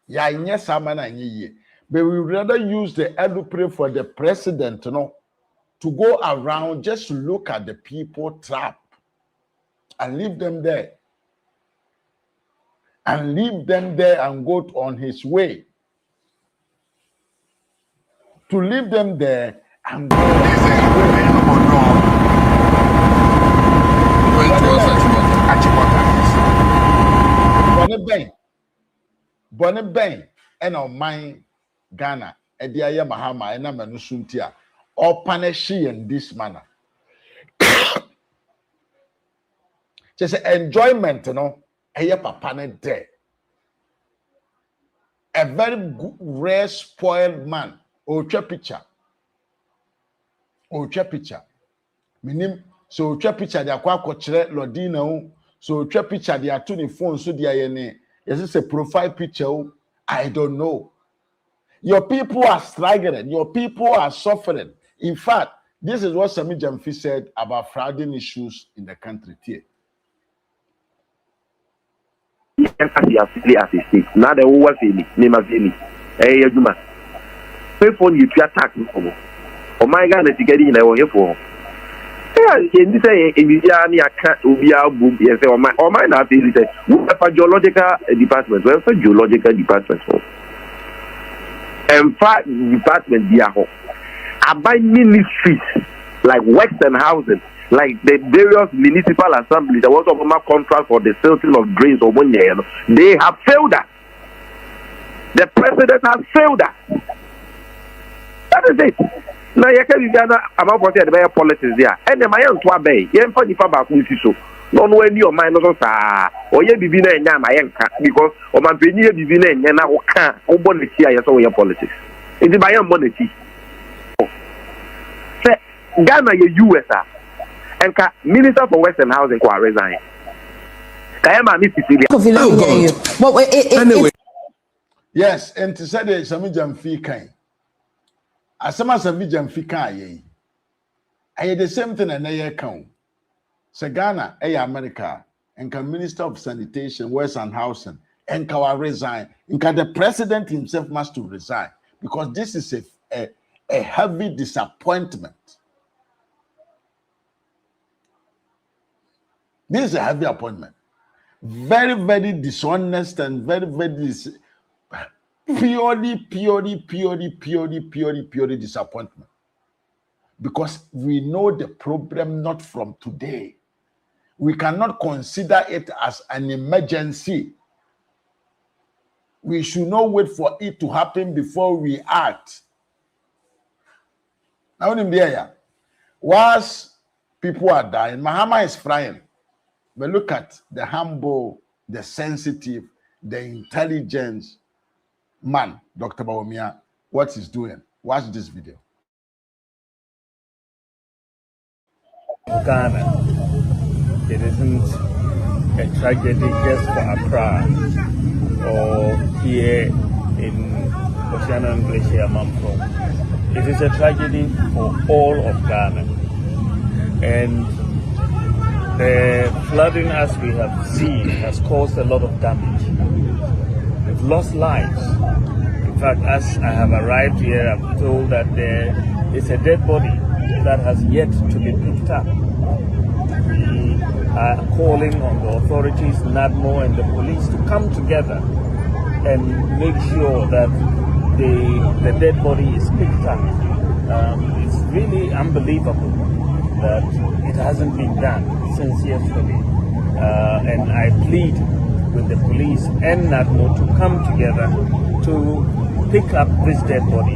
Ya nye sama na nye ye. But we rather use the addo for the president, to go around just to look at the people trap and leave them there. And leave them there and go on his way. To leave them there and go on his way. Bonnie Ben, and on mine Ghana, Edia Mahama, and I'm a Nusuntia, or punish in this manner. Just enjoyment, a papa there. A very good, rare, spoiled man. Ocha picture. Minim, so ocha picture, they are quite Lodina. So ocha picture, they are tuning phone, so they are is this a profile picture? I don't know. Your people are struggling. Your people are suffering. In fact, this is what Sami Jamfi said about frauding issues in the country. Now the whole family, name of family. Hey, you man. Pay for you to attack me. Oh my God, let's get in. I want you for. Yeah, in this India, I can't be a boom. Yes, or my not is it. We have a geological department. We have a geological department. In fact, department, I buy ministries like Western Housing. Like the various municipal assemblies, there was a contract for the filtering of drains or one year. They have failed us. The president has failed us. That is it. Now you can be about what the politics there. And the Mayan to obey. You for the Fabak so. No when your mind also or ye be in Yamayanka because or my penny be in Yana or can't or bonnet here so your politics. It is Mayan monarchy. Ghana USA. And Minister for Western Housing can resign. Anyway. Yes, and to say that Sami Jamfi kind. As some as Sami Jamfi kind, I had the same thing and I count. So Ghana, America, and can Minister of Sanitation, Western Housing, and can resign. And can the president himself must to resign because this is a heavy disappointment. This is a heavy appointment. Very, very dishonest and very, very purely disappointment. Because we know the problem not from today. We cannot consider it as an emergency. We should not wait for it to happen before we act. Now, in the area, whilst people are dying, Mahama is flying. But look at the humble, the sensitive, the intelligent man, Dr. Bawumia, what he's doing. Watch this video. Ghana, it isn't a tragedy just for Accra or here in Oceana and Glacier Mampo. It is a tragedy for all of Ghana. And the flooding, as we have seen, has caused a lot of damage. We've lost lives. In fact, as I have arrived here, I'm told that there is a dead body that has yet to be picked up. We are calling on the authorities, NADMO and the police to come together and make sure that the dead body is picked up. It's really unbelievable that it hasn't been done since yesterday. And I plead with the police and NADMO to come together to pick up this dead body.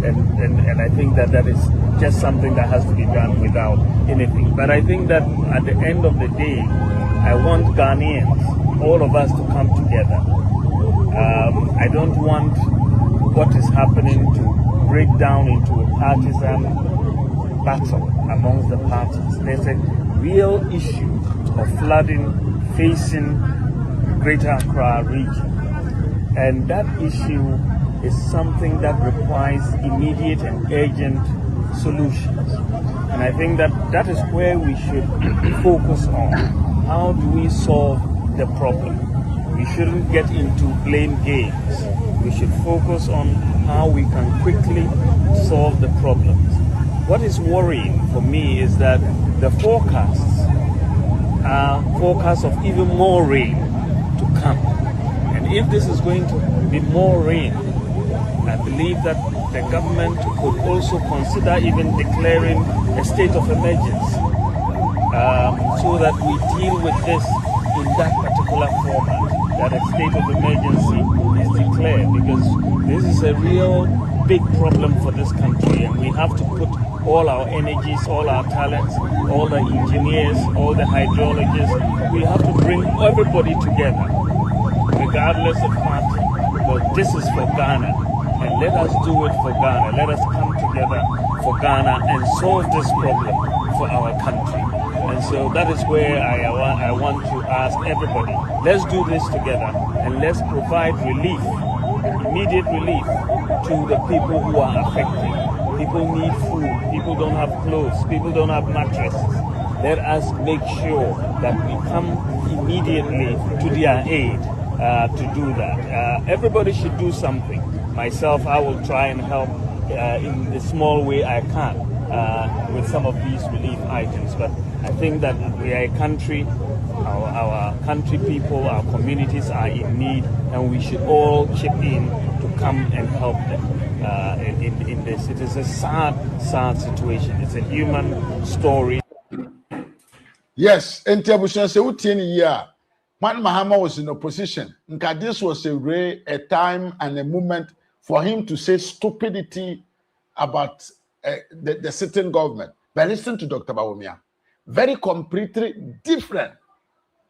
And I think that is just something that has to be done without anything. But I think that at the end of the day, I want Ghanaians, all of us, to come together. I don't want what is happening to break down into a partisan battle amongst the parties. There's a real issue of flooding facing Greater Accra region. And that issue is something that requires immediate and urgent solutions. And I think that is where we should focus on. How do we solve the problem? We shouldn't get into blame games. We should focus on how we can quickly solve the problems. What is worrying for me is that the forecasts are forecasts of even more rain to come. And if this is going to be more rain, I believe that the government could also consider even declaring a state of emergency so that we deal with this in that particular format, that a state of emergency is declared, because this is a real big problem for this country, and we have to put all our energies, all our talents, all the engineers, all the hydrologists, we have to bring everybody together, regardless of party. But this is for Ghana, and let us do it for Ghana. Let us come together for Ghana and solve this problem for our country. And so that is where I want to ask everybody, let's do this together and let's provide relief, immediate relief to the people who are affected. People need food, people don't have clothes, people don't have mattresses. Let us make sure that we come immediately to their aid to do that. Everybody should do something. Myself, I will try and help in the small way I can with some of these relief items. But I think that we are a country, our country people, our communities are in need, and we should all chip in to come and help them in this. It is a sad, sad situation. It's a human story. Yes, and Tiabushan say utini year. When Mahama was in opposition, this was a time and a moment for him to say stupidity about the sitting government. But listen to Dr. Bawumia. Very completely different.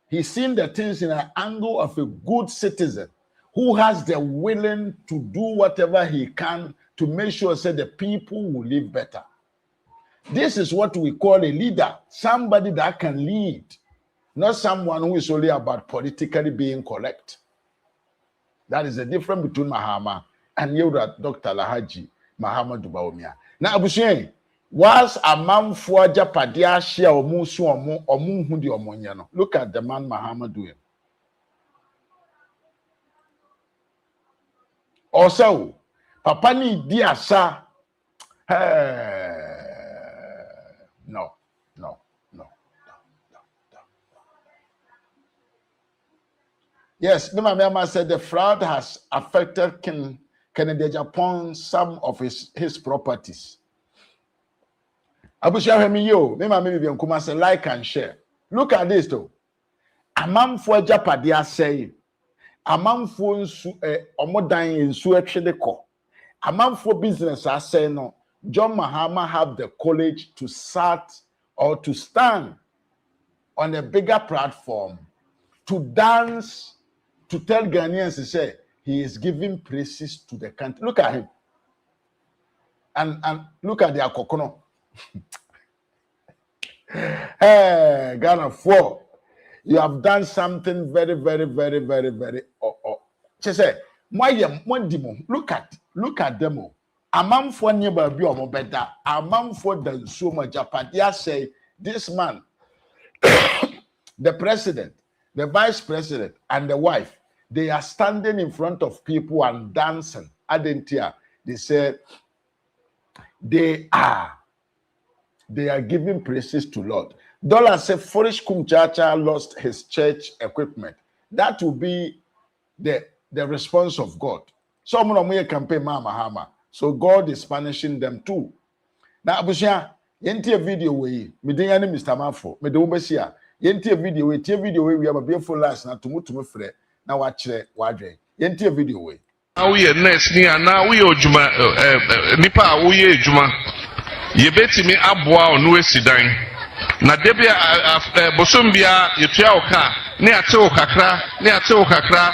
He's seen the things in an angle of a good citizen who has the willing to do whatever he can to make sure that the people will live better. This is what we call a leader, somebody that can lead, not someone who is only about politically being correct. That is the difference between Mahama and Dr. Lahaji Mahama Bawumia. Now, Abusheng, whilst a man for Japadia share or musu or muhudi or monyano, look at the man Mahama doing. Also, Papa ni diasa. No. Yes, Mama said the flood has affected Kennedy Japan some of his properties. Abusha Hemiyo, Mama say like and share. Look at this though. A man for Japadia say, a man for Omodan in Suechedeko. A man for business, I say no. John Mahama have the courage to start or to stand on a bigger platform, to dance, to tell Ghanaians to say he is giving praises to the country. Look at him. And look at their coconut. Hey, Ghana 4. You have done something very, very, very, very, very. She said, look at them. A man for nearby be or better. A man for the Suma Japadia say this man, the president, the vice president, and the wife, they are standing in front of people and dancing. Adentia, they said they are giving praises to Lord. Dollar said Forish Kumchacha lost his church equipment. That will be the response of God. Someone on campaign Mahama. So God is punishing them too. Now, Abushia, yenti a video way. Me dey any Mr. Mafo. Me dey ubesia. Yenti a video way. Tie video way. We have a beautiful last. Na tumu free. Na wachre wadre. Yenti a video way. Now we are next near. Now we are juma. Nipa we are juma. Yebeti mi abwa onwe sidan. Na debia bosombia yetua oka. Ne ate okakra.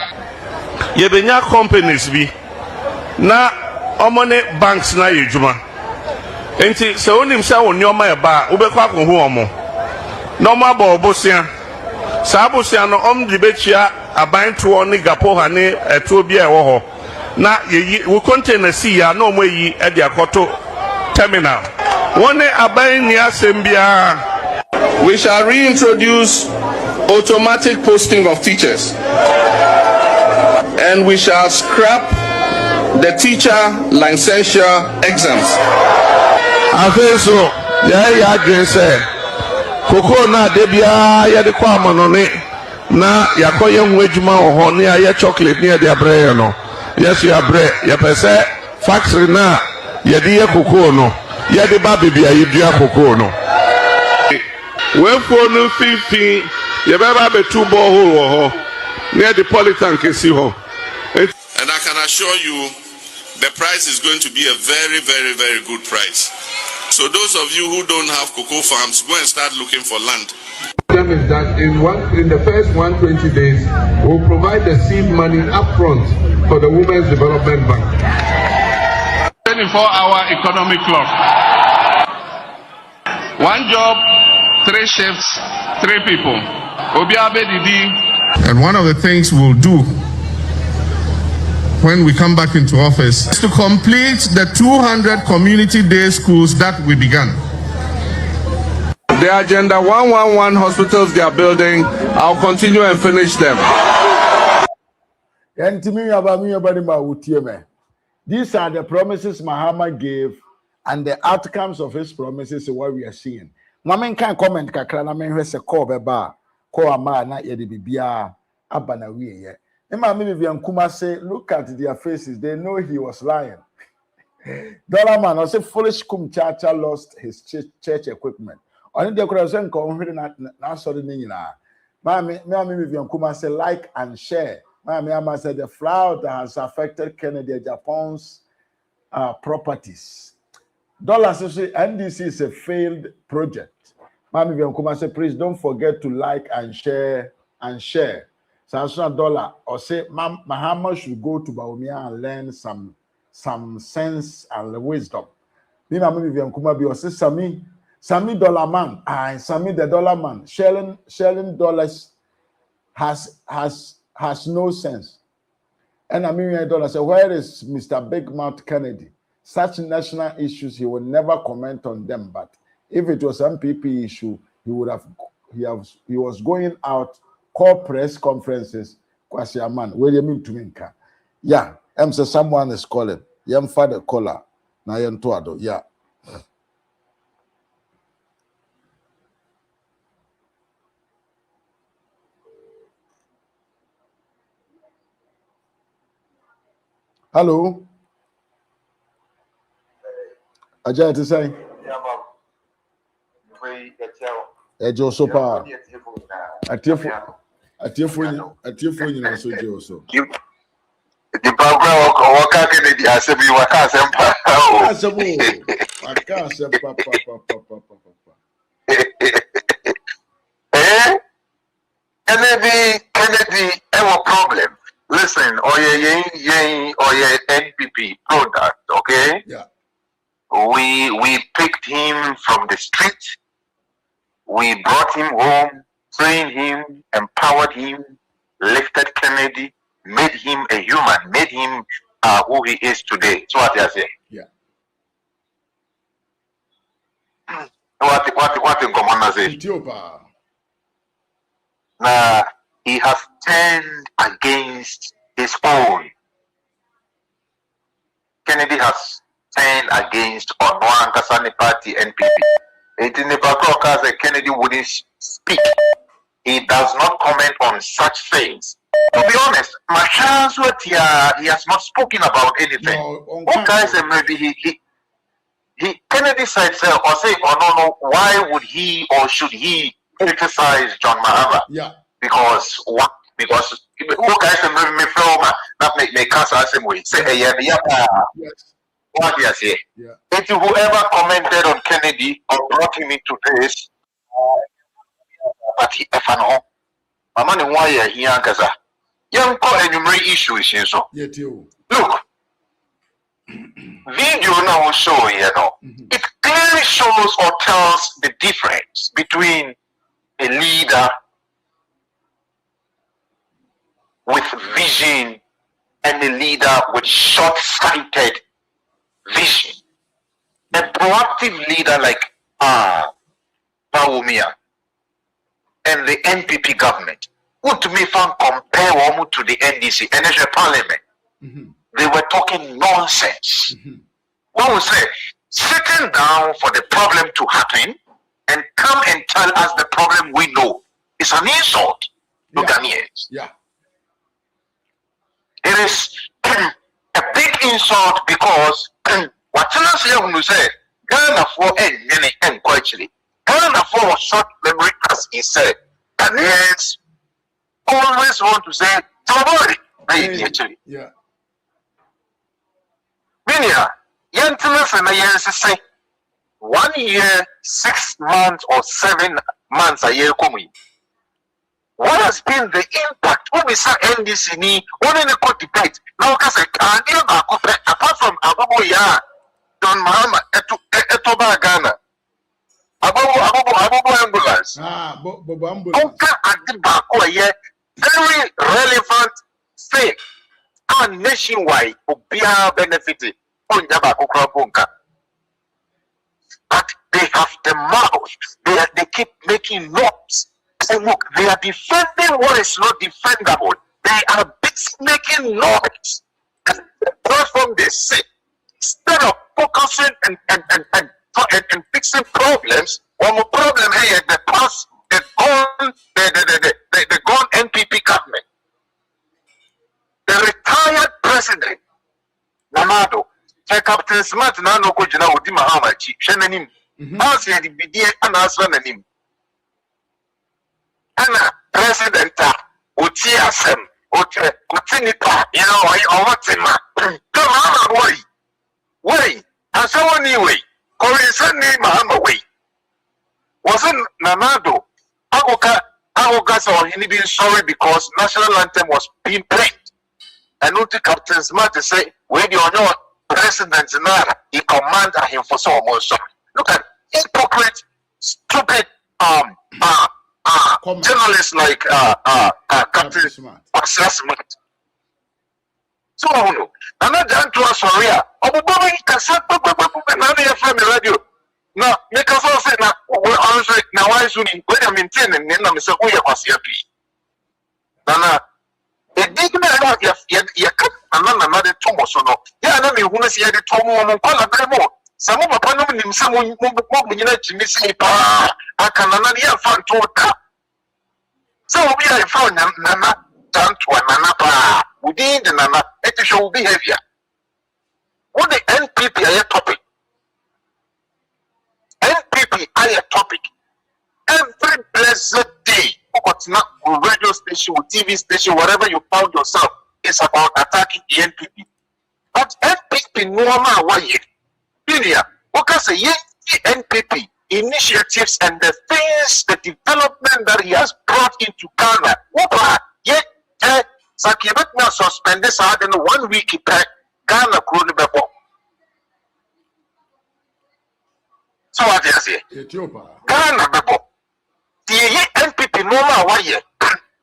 Yebenya companies bi. Na omone banks na yejuma enti se onim sha wonyoma e ba ubekwa akon hu omo no ma ba obosia sa abosia no omdibechia abanto ni gapo ha ni eto bia ewo ho na yeyi wo container si ya na omo yi e de akoto terminal woni aban ni asembia. We shall reintroduce automatic posting of teachers, and we shall scrap the teacher licensure exams. So, yeah, dress. Cocoa na debia ya de kwa monone na yakoye nwejuma oho ne ya chocolate ne de abre no. Yes, you abre. Ya pese factory na ya de cocoa no. Ya de ba bibia yedua cocoa no. We for no 50 ya ba be two borehole wo ho. Near the polytank kesi ho. And I can assure you, the price is going to be a very, very, very good price. So those of you who don't have cocoa farms, go and start looking for land. Is that in the first 120 days, we'll provide the seed money upfront for the Women's Development Bank. 24-hour economic clock. One job, 3 shifts, 3 people. And one of the things we'll do when we come back into office is to complete the 200 community day schools that we began. The Agenda 111 hospitals they are building, I'll continue and finish them. These are the promises Mahama gave, and the outcomes of his promises is what we are seeing. Mamen can comment kakra na men hwese call beba call ama na ye de bibia abana wie ye. Emma me Vivian Kuma say, look at their faces, they know he was lying. Dollar man also foolish kum chacha lost his church equipment. Only the correction come na sorry ni nyina. Me Vivian Kuma say like and share. Mahama said the flood has affected Kennedy Japan's properties. Dollar says NDC is a failed project. Mami Viankuma said, please don't forget to like and share and share. Samsung Dollar or say Mahama should go to Baumia and learn some sense and wisdom. Me Mami Viankuma be or say Sami Dollar man, Sami the Dollar man, sharing dollars has no sense. And I mean Dollar say, where is Mr. Big Mouth Kennedy? Such national issues, he would never comment on them. But if it was an MPP issue, he was going out, call press conferences. Kwasi man, where you mean to me? Yeah, say someone is calling. Yam father caller. Na yam tuado. Yeah. Hello. Ajay to say. Ejo so pa. Atiefo nyina so je so. The background waka Kennedy asebi waka asempa. Waka asempa pa. Kennedy have a problem. Listen, or your NPP product, okay? Yeah. We picked him from the street. We brought him home, trained him, empowered him, lifted Kennedy, made him a human, made him who he is today. So what I say? Yeah. What in common say? Ethiopia. Now he has turned against his own. Kennedy has turned against Onwan Kasani Party NPP. It in the background that Kennedy wouldn't speak. He does not comment on such things. To be honest, my chance what he has not spoken about anything. What guys maybe he Kennedy said or say no, why would he or should he criticize John Mahama? Yeah. Because what? Because what guys me film that make cancer same way. Say yes. What he say? Yeah. If whoever commented on Kennedy or brought him into this, but he efano. Mama ni why he angaza. Young call enumerate issues in so. Yeah, too. Look, video now will show it clearly shows or tells the difference between a leader with vision and a leader with short-sighted vision. A proactive leader like Bawumia and the NPP government would to me compare to the NDC and the parliament. they were talking nonsense. One would say, sitting down for the problem to happen and come and tell us the problem we know is an insult to Ghanaians. Yeah. It is a big insult because what you say, Ghana for and quietly. Ghana for short memory, as he said. Ghanaians always want to say, actually. Yeah. Minia, Yantinas and Ayansi say 1 year, 6 months, or 7 months a year coming. What has been the impact? When we saw NDC, only the court debate. Now, apart from Abubuya, Don Mahama, Etoba Ghana, Abubu ambulance. Bobo ambulance. Oka Adiba, very relevant thing. And nationwide, Obia benefited. But they have the mouth. They keep making noise. And look, they are defending what is not defendable. They are making noise. And the platform they say, instead of focusing and fixing problems, one more problem here, the past, the gone NPP government, the retired president, Namado, Captain Smart, Nano Kojina, Mahama, Shenanim, Asia, the BDA, and Aswananim. Anna, President, Utiasem, Utinita, I want him. Come on, way. And so anyway, Korean name Mahama way. Wasn't Namado, Agoka, so he being sorry because national anthem was being played. And not the Captain Smart to say, when you know President Nara, he commanded him for so much. Look at hypocrite, stupid, journalists like Captain Smart. So, I'm not done to us for real. Oh, cassette, radio. Now, make us all say, now, why should we maintain and then I'm so we are happy. Now, a big man, you cut another Tomo, so no. Yeah, I know who see the Tomo and Pala. Some of the him, someone you say, I can another fan to so we are found Nana down to a Nana within the Nana, it show behavior. What the NPP are a topic? NPP are a topic. Every blessed day, what's not radio station, TV station, wherever you found yourself, is about attacking the NPP. But NPP normal way. What can say NPP initiatives and the things, the development that he has brought into Ghana. Yet, Sakibet now suspend this hard in 1 week back. Ghana could be born. So what do you say? Ghana be born. The NPP normal way.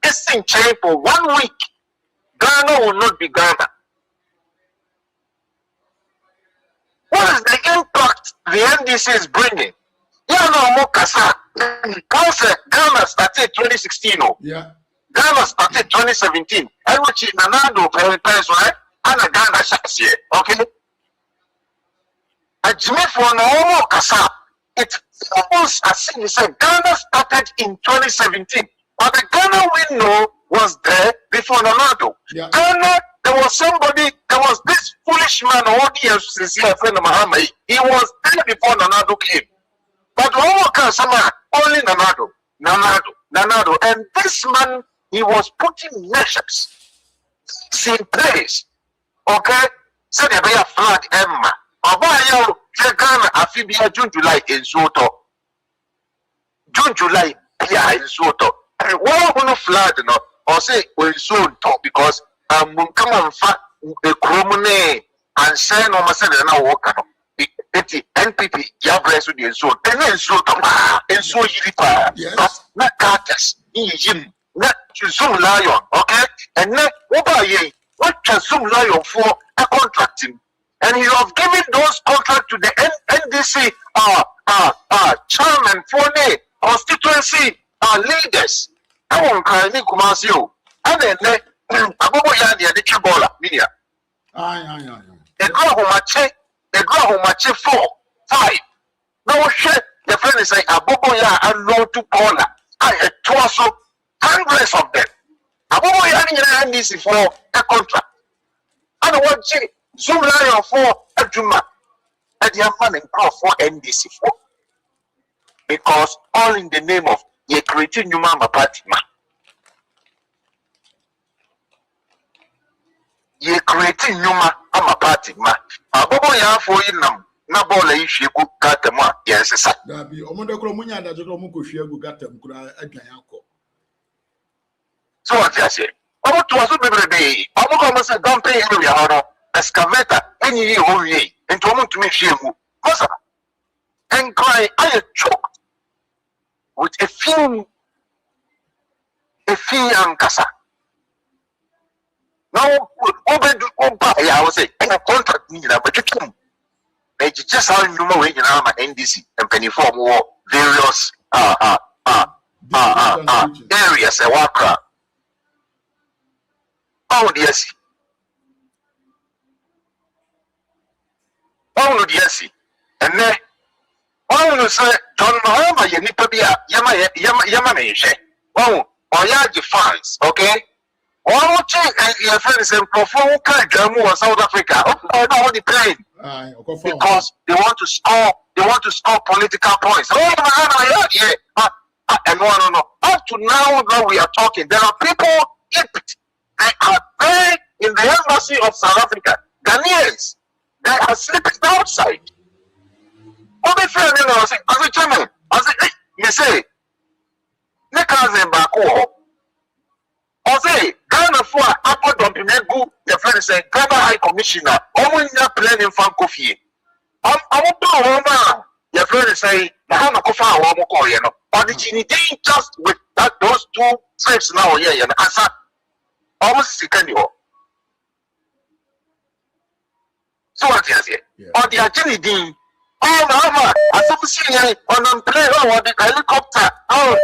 This thing change for 1 week. Ghana will not be Ghana. What is the impact the NDC is bringing? Yeah, no more Kasa. Ghana started 2016. Yeah. Ghana started 2017. And which is Nanado parents, right? And a Ghana shots here. Okay. And Jimmy for no more Kasa. It almost as if you said Ghana started in 2017. But the Ghana we know was there before Nanado. Yeah. Ghana, there was this foolish man, all the FCC friend of Mahama. He was there before Nanado came. But only Nanado. And this man, he was putting measures in place. Okay? So they be a flood Emma. Obayo, Ghana, Afibia, June, July, in Soto. June, July, Pia, in Soto. And why won't flood, no? Or say, when Soto, because come on, a cromone, and say no, Masana, walk. NPP, Yabres with the zone, and then so not carters, him, not Zoom Lion, okay? And not what can Zoom Lion for a contracting? And you have given those contracts to the NDC chairman for the constituency leaders. I won't cry Nikumasio. And then Abubu Yandi and the Chibola media. Aye. A draw mache 4, 5. Now share the friend is like a bobo ya and low to corner. I torso hundreds of them. A bobo ya and this for a contract. I don't want to zoom line for a juma. At the man and call for NDC for. Because all in the name of ye creating new mama party man. Ye creating new mama party man. A bobo ya for you now. Na ball issue go gatem a yes sir. Da bi omodo kro munya da jokro mu kohwie agu gatem kura adwan akọ. So what you say? Omo to aso bebrebe. Omo ko say don't pay area ho excavator enyi yi ho wie. Enti omo ntumi hwie mu. Kosa. And cry I choked with a few ankasa. Now obedu oba ya wo say I contract ni na betutum. It's just how you know when you know my NDC and penny form war various areas a worker. Oh yes. And then oh say John Mahama ye nipa bia yama menhwe. Oh oya defense, okay? Oh check your friends and perform kind of South Africa. Oh no the plane. Because they want to score political points. Oh, yeah. And no. Up to now that we are talking, there are people they are there in the embassy of South Africa. Ghanaians, they are sleeping outside. What they feel, I say, Chairman, you say, Nekaze Bako. I say, Ghana for Apple Dompimegu, the friend say, Ghana High Commissioner, Omunya planning fan coffee. I'm your friend say, Mahama Kofa, Wamoko, you know, or the Chinity just with that those 2 trips now, yeah, and answer almost second you. So what you say? Or the agility, oh, Mahama, I saw seeing on plane or the helicopter, oh,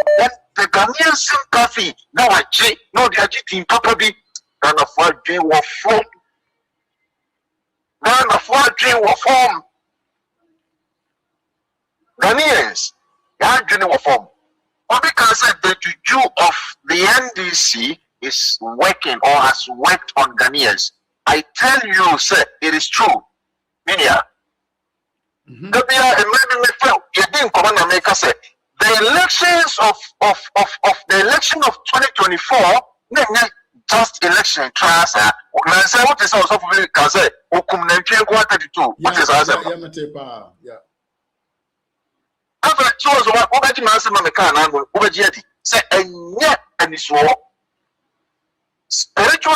the Ghanaian sympathy. Now I check. No, they are getting properly. None of what they were from. Ghanaians, they are doing form. Or because the juju of the NDC is working or has worked on Ghanaians. I tell you, sir, it is true. Media. The elections the election of 2024, just election trials. Now say what is also because okum na ntwe kwa 32. What is answer? Yeah. After so what obaji man say me kan na go obaji adi. Say enye aniso spiritual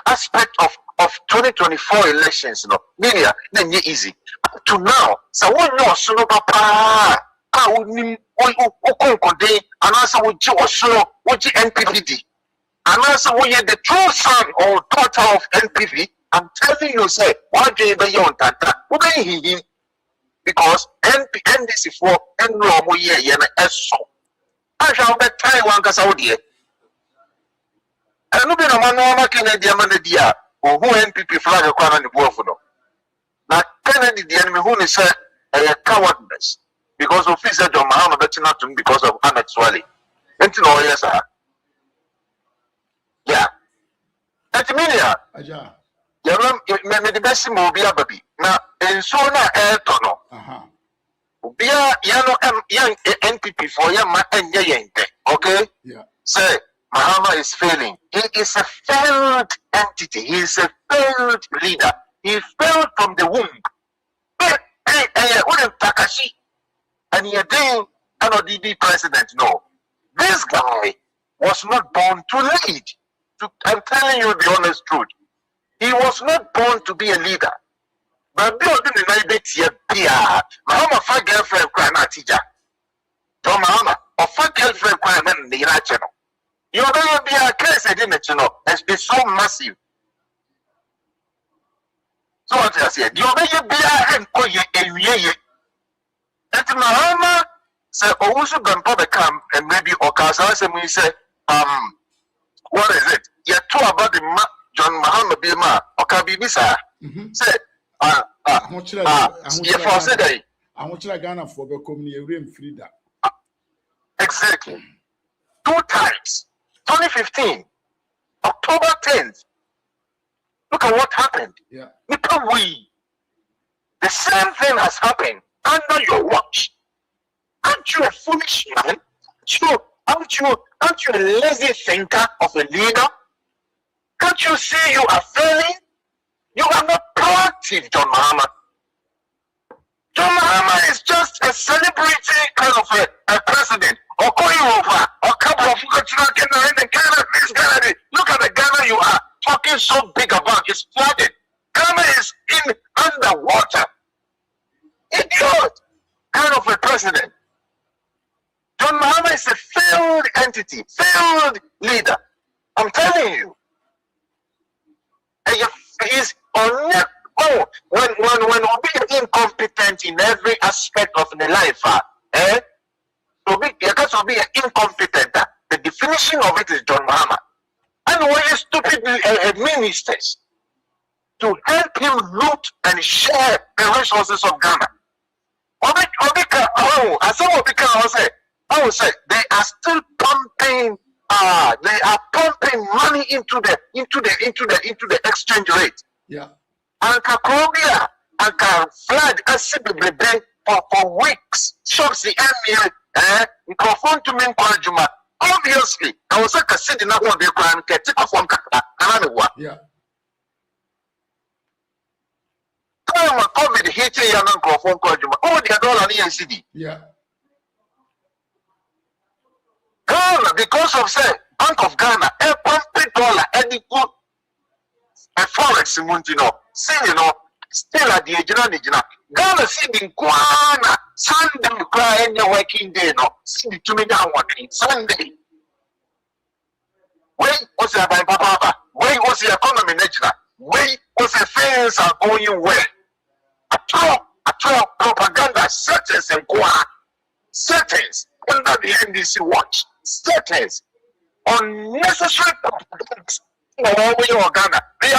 aspect of 2024 elections no. Media na nye easy. Up to now, so one no so no papa. Unim Okonde, and also with Joshua, which NPPD, and also we are the true son or daughter of NPP. I'm telling you, say, why do you beyond that? Him because NDC for Enromo year, so I shall bet Taiwan Saudi. And look at a man, Canadian Manadia, or who NPP flag a crown on the Buffalo. Now, Kennedy, the enemy who is a cowardness. Because of Officer John Mahama betting not to me because of Ahmed Swali. And no, yes, sir. Yeah. At Milia, the best will be a baby. Now, and so now, Elton. Be a young NPP for young and Yayente. Okay? Yeah. Say, Mahama is failing. He is a failed entity. He is a failed leader. He failed from the womb. Takashi. And he again cannot be president. No. This guy was not born to lead. I'm telling you the honest truth. He was not born to be a leader. But building the night here, Mahama for girlfriend crying at teacher. John Mahama, or for girlfriend crying in the channel. You're going to be a case I didn't know. It's been so massive. So what I said, you're going to be a and Mahama say, oh, should Grandpa come and maybe Okasa, and we say, what is it? You're talking about the John Mahama Bima, Kabibisa. Say, you force it. I want you Ghana for the community freedom. Exactly. 2 times. 2015, October 10th. Look at what happened. Yeah. The same thing has happened under your watch. Aren't you a foolish man? Aren't you a lazy thinker of a leader? Can't you see you are failing? You are not proactive, John Mahama. John Mahama is just a celebrity kind of a president. Or going over, or couple of Ghana. Look at the Ghana you are talking so big about. It's flooded. Ghana is in underwater. Idiot kind of a president. John Mahama is a failed entity, failed leader. I'm telling you. And he's on when we be incompetent in every aspect of the life, so be incompetent. The definition of it is John Mahama. And when you stupid ministers to help him loot and share the resources of Ghana. I would say they are still pumping. They are pumping money into the exchange rate. Yeah. And Colombia and flood for weeks. Shops the MBA. Microphone to me Juma. Obviously, I was like a city now one day and take off from Canada. Yeah. COVID hitting your microphone Juma. Oh, they are dollar in city. Yeah. Ghana, because of say Bank of Ghana, a pumping dollar, any good a forex still at the age of Ghana sitting Guana Sunday cry any working day no see to me down working Sunday. Where was your papa? Where was the economy nature? Where was the things are going well? A top propaganda settings and Guana settings under the NDC watch. Settings unnecessary propaganda in Ghana. They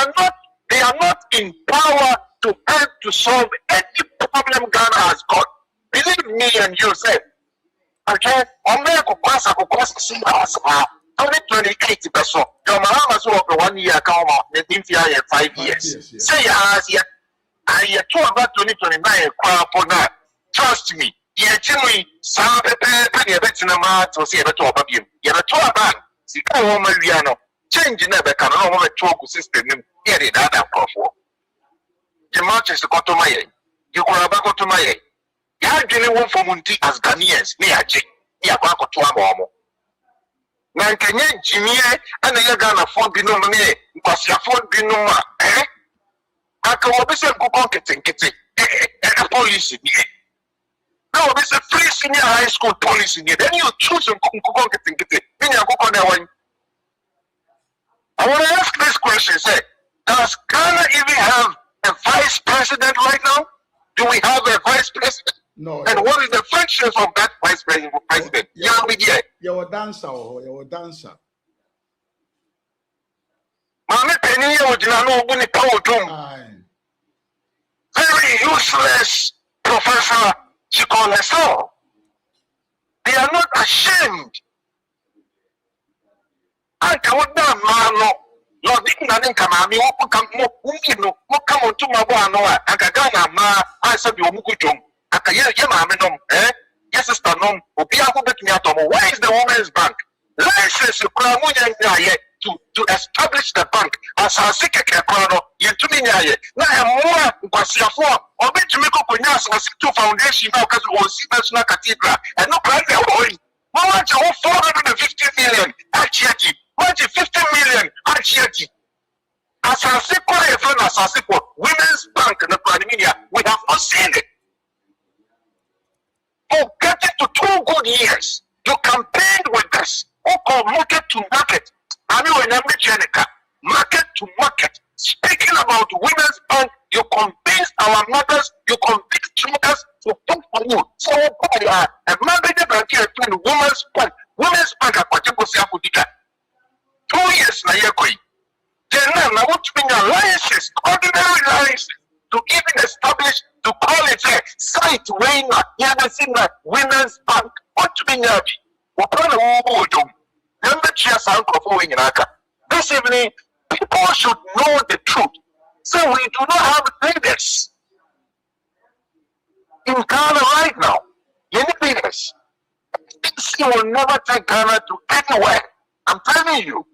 are not in power to help to solve any problem Ghana has got. Believe me and you say, okay, America see us 2028 peso. Your Mahama so for 1 year come out, they think 5 years. Say I told about 2029 for now. Trust me. Yet, some people to see a better baby. You're a tour bank. See, change never can over talk system. Here it other for. The marches to go to my you go back to my you have one for Munti as Ghanaians. Me, I check. You back to a mom. Now, can you Jimmy and you're gonna phone be no money because your phone be no more, eh? I can always say, go on, get a police. No, this is a free senior high school policy. Then you choose and go get it. Then you go on that one. I want to ask this question: say, does Ghana even have a vice president right now? Do we have a vice president? No. And what is the functions of that vice president? You're a dancer. You're a dancer. Mami Penny, very useless professor. She called herself. They are not ashamed. I can't man. Lord, didn't come at me. What come on to my boy? I can go ma. I said you mukutum. I can hear you, eh? Yes, sister, no. Where is the Women's Bank? License to establish the bank as a secret economy. You to me, now I'm more because you're for or bet to make up as two foundation now because we will see National Cathedral and no plan their own. How much 450 million actually? What 50 million actually? As a secret, as a secret, Women's Bank in the Panamania, we have not seen it. For getting to 2 good years, you campaigned with us. Called market to market. I mean, when market to market. Speaking about Women's Bank, you convinced our mothers, you convinced mothers to vote for you. So, a mandate bank here to Women's Bank. Women's Bank, 2 years na yekoi. Then want to be alliances, ordinary alliances, to even establish, to call it a site wing, women's bank. What to be nabi? This evening, people should know the truth. So we do not have leaders in Ghana right now. Any leaders. He will never take Ghana to anywhere. I'm telling you.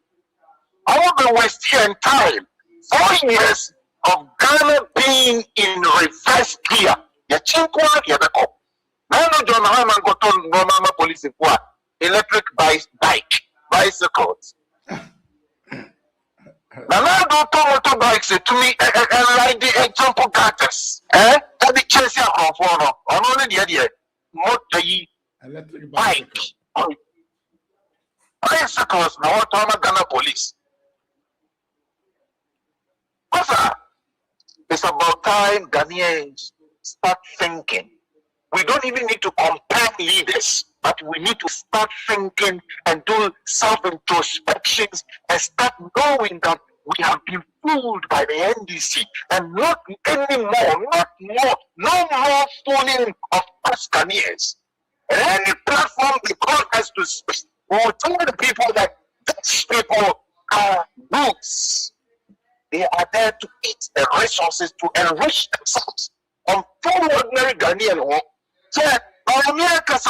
All the Western time, 4 years of Ghana being in reverse gear. Yachinkwa Yabeko. Now John Mahama got on Mahama police in electric bicycles. Now motorbikes to me and like the example gutters. The chase of one only the idea. Motor bike. Bicycles now what Ghana police. It's about time Ghanaians start thinking. We don't even need to compare leaders, but we need to start thinking and do self-introspections and start knowing that we have been fooled by the NDC and not anymore, no more fooling of us Ghanaians. Any platform they call us to speak, we will tell the people that these people are boots. They are there to eat the resources to enrich themselves. On full ordinary Ghanaian, so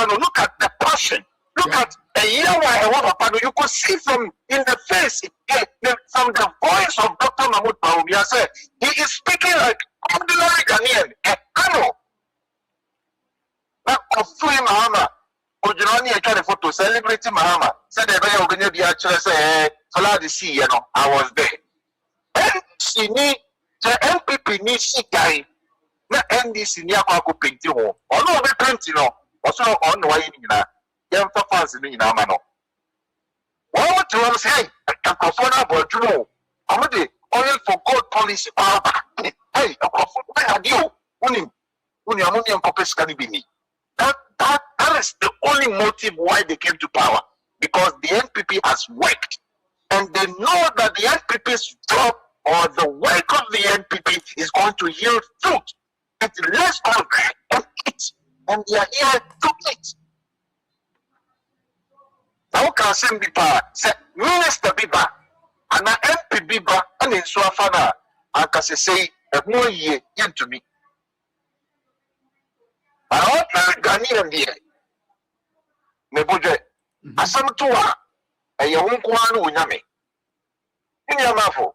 look at the passion. Look at a year where you could see from in the face, from the voice of Dr. Mahmoud Bawumia said, he is speaking like ordinary Ghanaian. Ano. Now, Kofui Mahama, Ojirani I tried a photo celebrating Mahama. Said the way of the actually say, follow the sea, I was there. NDC the MPP ni si guy na NDC ni akwa painti ho ono be painti no oso on wa yin nyina yem fa fans ni nyina ma no what to am say akofo na bodru omo de oil for gold policy power hey akofo na adio uni amoni enkopes kan bi ni that is the only motive why they came to power, because the NPP has worked and they know that the NPP's job or the work of the NPP is going to yield fruit. It's less of and eat, and they are here to eat. Now can say Bipa, say Minister Biba, and an MP Biba, and in Swafana, and can say a more year into me. I want Ghanaian here. Nebuje, asam tuwa, a yawunkwanu unyame. Inyamafo.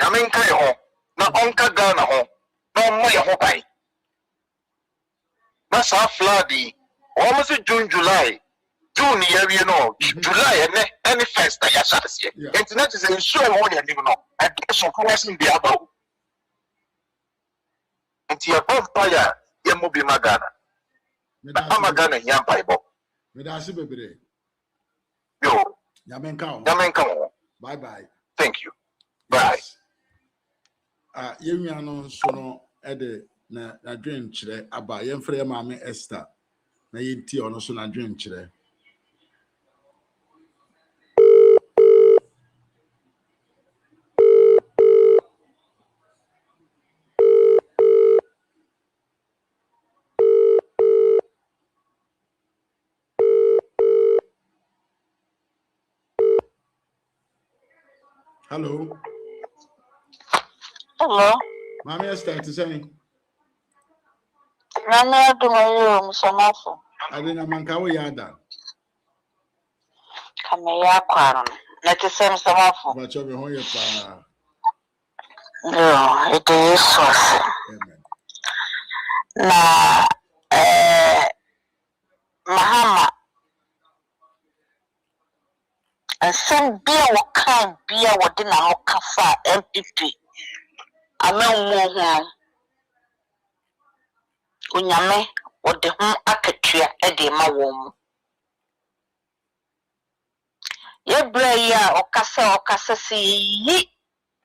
Yamin kai ho, na onka Ghana ho, na moya ho pai. Na sa fladi, almost June, July, June year no, July any first that ya shall see. Internet is ensure one ya no, and so crossing the above. And your vampire, ya mobi magana. I'm Ghana yam Bible. Medasi bebre. Yo. Yamen kao. Bye bye. Thank you. Bye. Yemia no so no ede na dwen kire aba yemfre maame Esther na yenti ono so na dwen kire. Hello. Hello. Mami Esther to say. Nana do my room so much. I didn't manka we yada. Come ya kwan. Let us send some off. But you be hon ye pa. No, it is so. Na Mahama. And some beer what kind beer what dinner or cafe MPP. I know more. Unyame or the home akatria edema wom. Ye braya or kasa si ye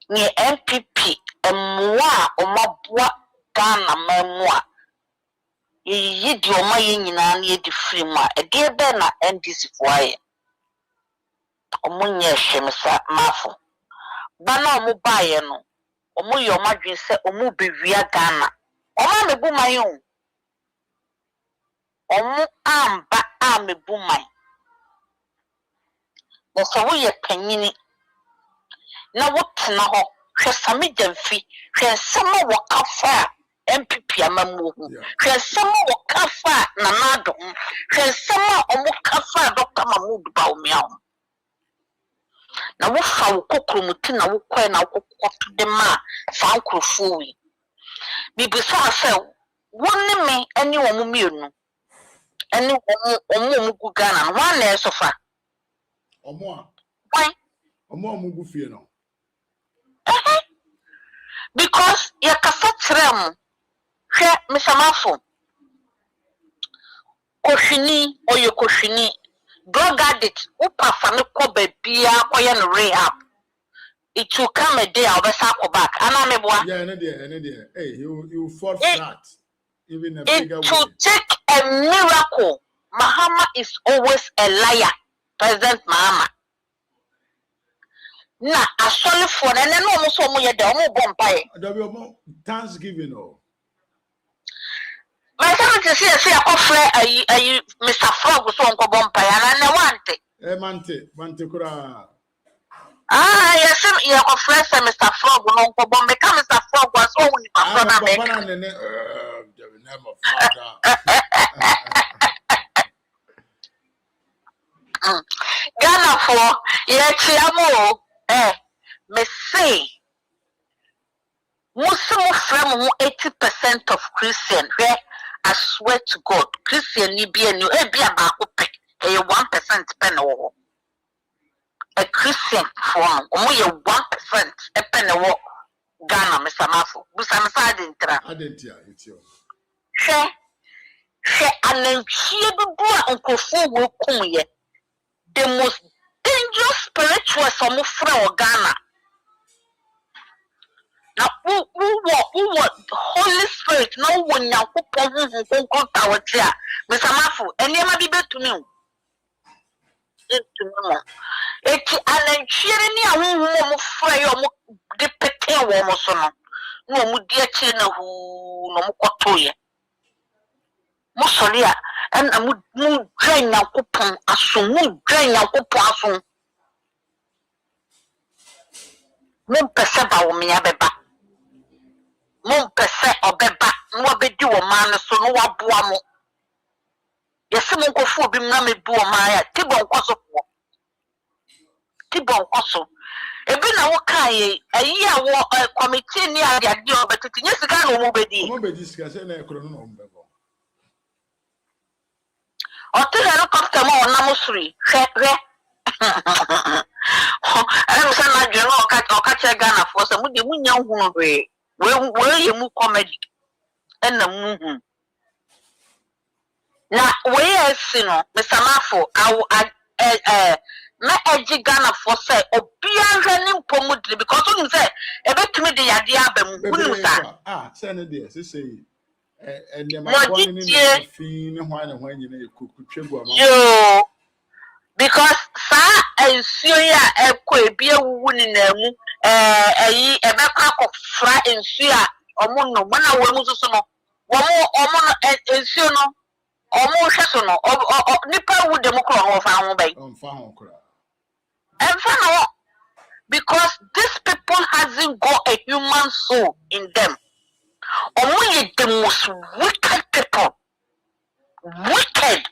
near MPP and moi or mabwa Ghana memoir. Ye do my in an ye defrima a dear Bena and this wire. Omunye shemisa mafo. Bana omu baye no. Omu ye omadwin se omu bewia Ghana. Oma mebu mayon. Omu amba a mebu may. Nso wo ye panyini. Na wotena ho hwe same jamfi hwe nsema wakafa MPP amamu hwe nsema wakafa na nado hwe nsema omu kafa Dr. Mahmoud Bawumia na wo fa wo kokromuti na wo kwen na wo kokoto de ma fa nkrofo wi bibisa se wonni me ani wo mu mienu ani omu gu Ghana no wa na esofa omo a why omo gu fie no because ya kasa trem hwe misamafo koshini oye koshini drug addict upafa ne ko babia koye no rehab it will come a day I'll be back anameboa yeah any hey you fall flat even a bigger way it will take a miracle. Mahama is always a liar. President Mahama na asole for na no mo so mo ye de mo bompae Thanksgiving oh my son to see akofre ayi Mr. Frog so nko bompae na ne wante mante kura yes ye akofre se Mr. Frog no nko bombe ka Mr. Frog was so woni papa na me the name of father Ghana for ye chiamo me say Muslim from 80% of Christian where I swear to God Christian ni be any e be about 1% pen wo a Christian from only 1% a pen wo Ghana Mr. Mafo busamsa adintra adentia etio she ananchie bibua nkofo wo kunye the most dangerous spiritual some from Ghana. Now, who Holy Spirit, no one now who who our chair, Mr. Mafu, and never be to me. It's an engineering woman fry or depending woman son. No, dear China who no kotoye. Musolia, and I would drain now coupon as soon, drain now coupon. Mon pese ba wo me abeba mon pese obeba no obedi wo man so no waboa mo yesi mon kofu obi na me bu o man ya tibon kwaso ebi na wo kan ye ayi a wo committee ni ade obetiti nye sika na mo bedi sika se na ekro no mbebo otu helicopter mo na mo suri hwe I'm saying you know catch Ghana for some we young way where you move comedy and the moon. Now where you know Mr. Mafo I edgy Ghana for say or be running pomudly because you say a bit to me the idea of send it there say and you because sa ensuo ya ekọ ebi ewuwu ni na emu eyi ebekọ akọfra ensuo a omo no mana wo mu soso no omo no ensuo no omo hwe so no nipa wu dem kro ho fa ho bai enfa no because these people hasn't got a human soul in them omo ye the most wicked people wicked.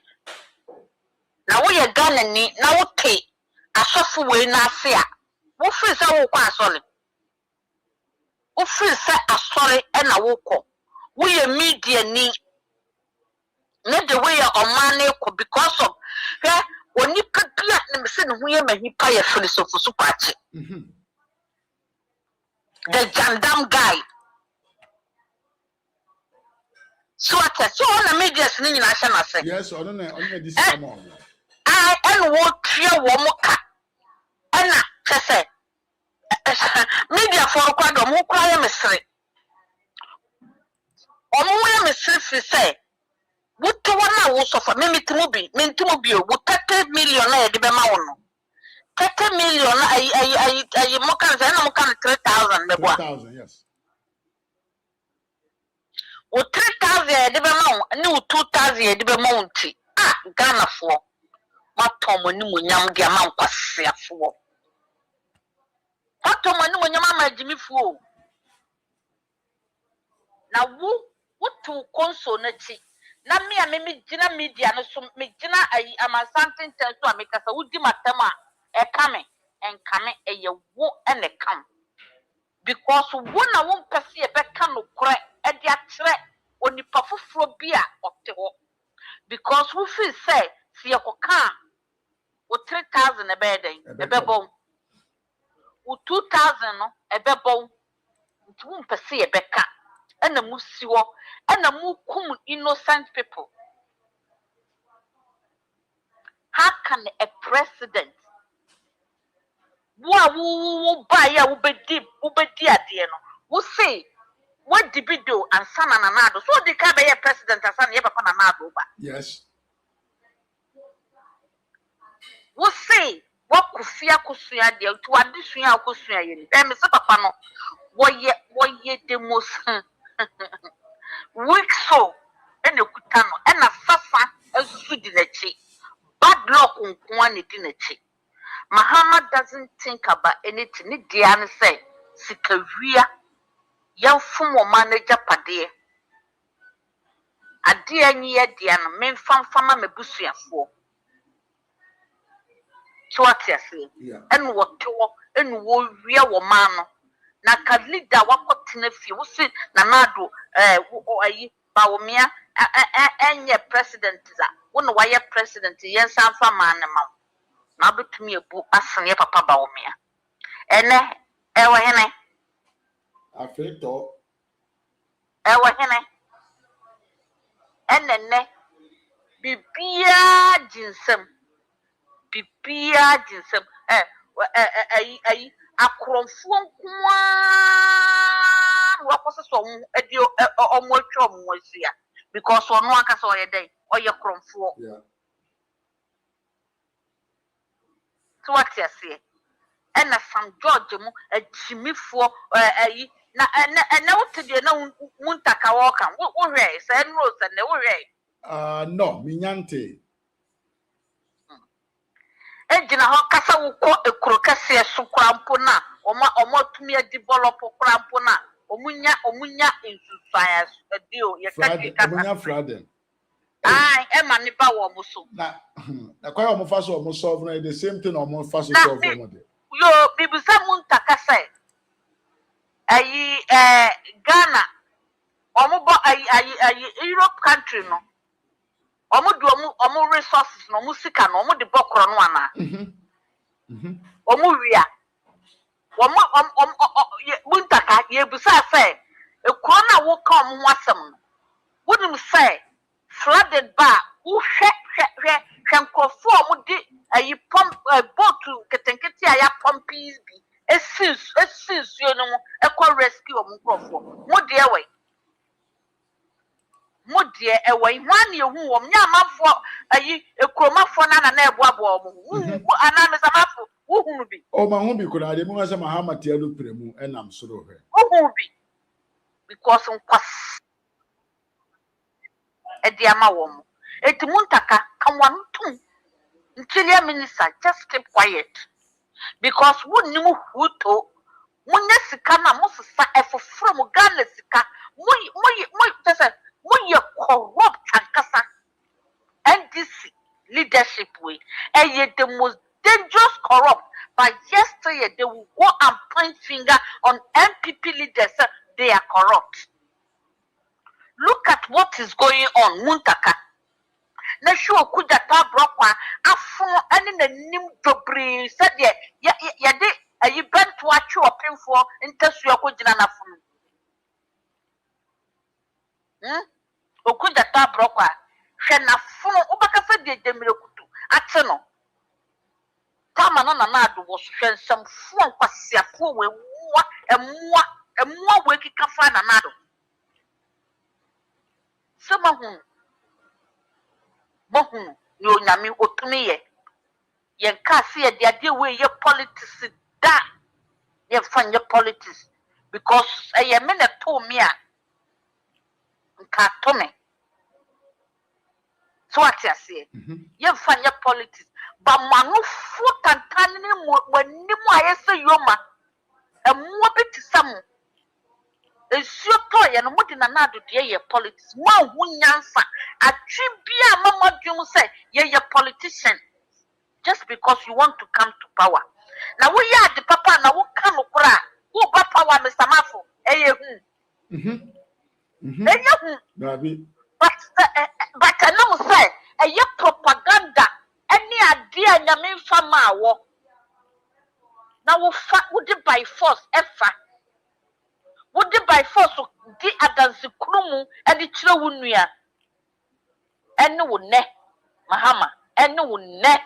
Na wo ye Ghana ni na wo te asofu we na ase a wo free say wo kwa asole wo free say asole e na wo ko wo ye media ni na the way your man e ko because of oni pepia na me se ne ho ye mahipa ye philosophy so pache the jandam guy so at so na media ni nyina hye na se yes on this come and what tria womoka and say media for kwado mo kwa ya mesre omo ya mesre fi say wuto wana wo sofa mentimo bi o 30 million na ye de be ma wo no 30 million ay mo kan say na mo ka 3,000, yes. O 3,000 de be ma no 2,000 de be ma unti. Ah, Ghana for. Ma tomo ni mo nyam de ama nkwase afo. Ma tomo ni mo nyam ama jimi fu. Na wo to konso na chi. Na me a me gina media no so me gina ayi ama something tell so amekasa wo di matama e kame enkame eye wo ene kam. Because one a won pese e beka no kore e de akyere onipa foforo bi a ote ho. Because who feel say si yakoka o 3,000 e be den e be bon o 2,000 no e be bon nti won pese e beka ena mu siwo ena mu kum innocent people. How can a president wo buy ya wo bedi ade no wo say what dibido and sana nanado so the ka be president asana ye papa nanado ba. Yes. Wo say what kufia kusua de to adesua akosua ye ni me se papa no wo ye the most weak so ene kuta no ena fafa asusu di nachi bad luck nko ne di nachi. Mahama doesn't think about anything. Ni dia ne say sikawia yamfum wo manager pade ade anyi ye dia no memfamfama mebusuafo so what you say en wo to en wo wia wo ma no na ka leader wakotena fie wo se na nado ayi ba wo mia enye president za wo no waye president yen sanfa man ne ma na betumi ebu asene papa ba wo mia ene ewo hene Afeto ewo hene enene bibia jinsem ayi akromfo nkoa wakoso so edi omo atwa omo asia because ono aka so ye dey oye kromfo so what you say ena Sam George mu ajimifo ayi na wotede na muntaka woka wo hwe say no say na wo hwe no minyante ejina ho kasa wo ko ekuro kase so krampo na omo tumi develop krampo na omunya insufiance adio ye kaka omunya fraden ema ni ba wo muso na kwa omo fa so omo solve na the same thing omo fa so solve omo de yo bibusa muntaka say ayi Ghana omo bo ayi Europe country no omo resources no musika no omo de bokro no ana omo wia omo muntaka ye busa say ekro na wo ka omo wasem no wouldn't say flooded ba wo hwe nkofo omo de ayi pump boat ketenkete aya pumpies bi esis yo no ekọ rescue omo nkofo mo de ewe modie ewe hwan ye hu wom nya amafo ayi ekromafo na eboabo omo ana mesamafo wo hu bi o ma hu bi kuna de mu ase Mahama te adu premu enam soro hwe wo hu bi because nkwas ediama wom etimuntaka kanwantum interior minister just keep quiet because who knew who to munya sika na musisa efoforo mu Ghana sika mo tese mo corrupt ankasa NDC leadership way the most dangerous corrupt but yesterday they will go and point finger on MPP leaders they are corrupt. Look at what is going on muntaka na show kuja ta brokwa afun ene na nim dobri said ya de ayi bentu achi opinfo ntasu akogina na fun okuja ta brokwa hwe na fun ubaka fa de demire kutu ate no tama no na ado wo hwe nsam fun kwasiafo we emwa we kika fa na nado sama hu bohu ni onyame otumi ye nka se ye de ade we ye politics da ye fanye politics because a minute to me cartone. So what I say, you find your politics, but manu foot and tanning when you say yoma, a more bit to some. It's your toy and what in another day your politics. One who answer a tribia mama Jum say, you're politician just because you want to come to power. Now we are the papa now who come cry. Who got power, Mr. Mafu? But I know say a your propaganda any idea in your main farmer war. Now we fight would it by force ever. Would it by force the adansi krumu and the chilawunya and no ne Mahama and no ne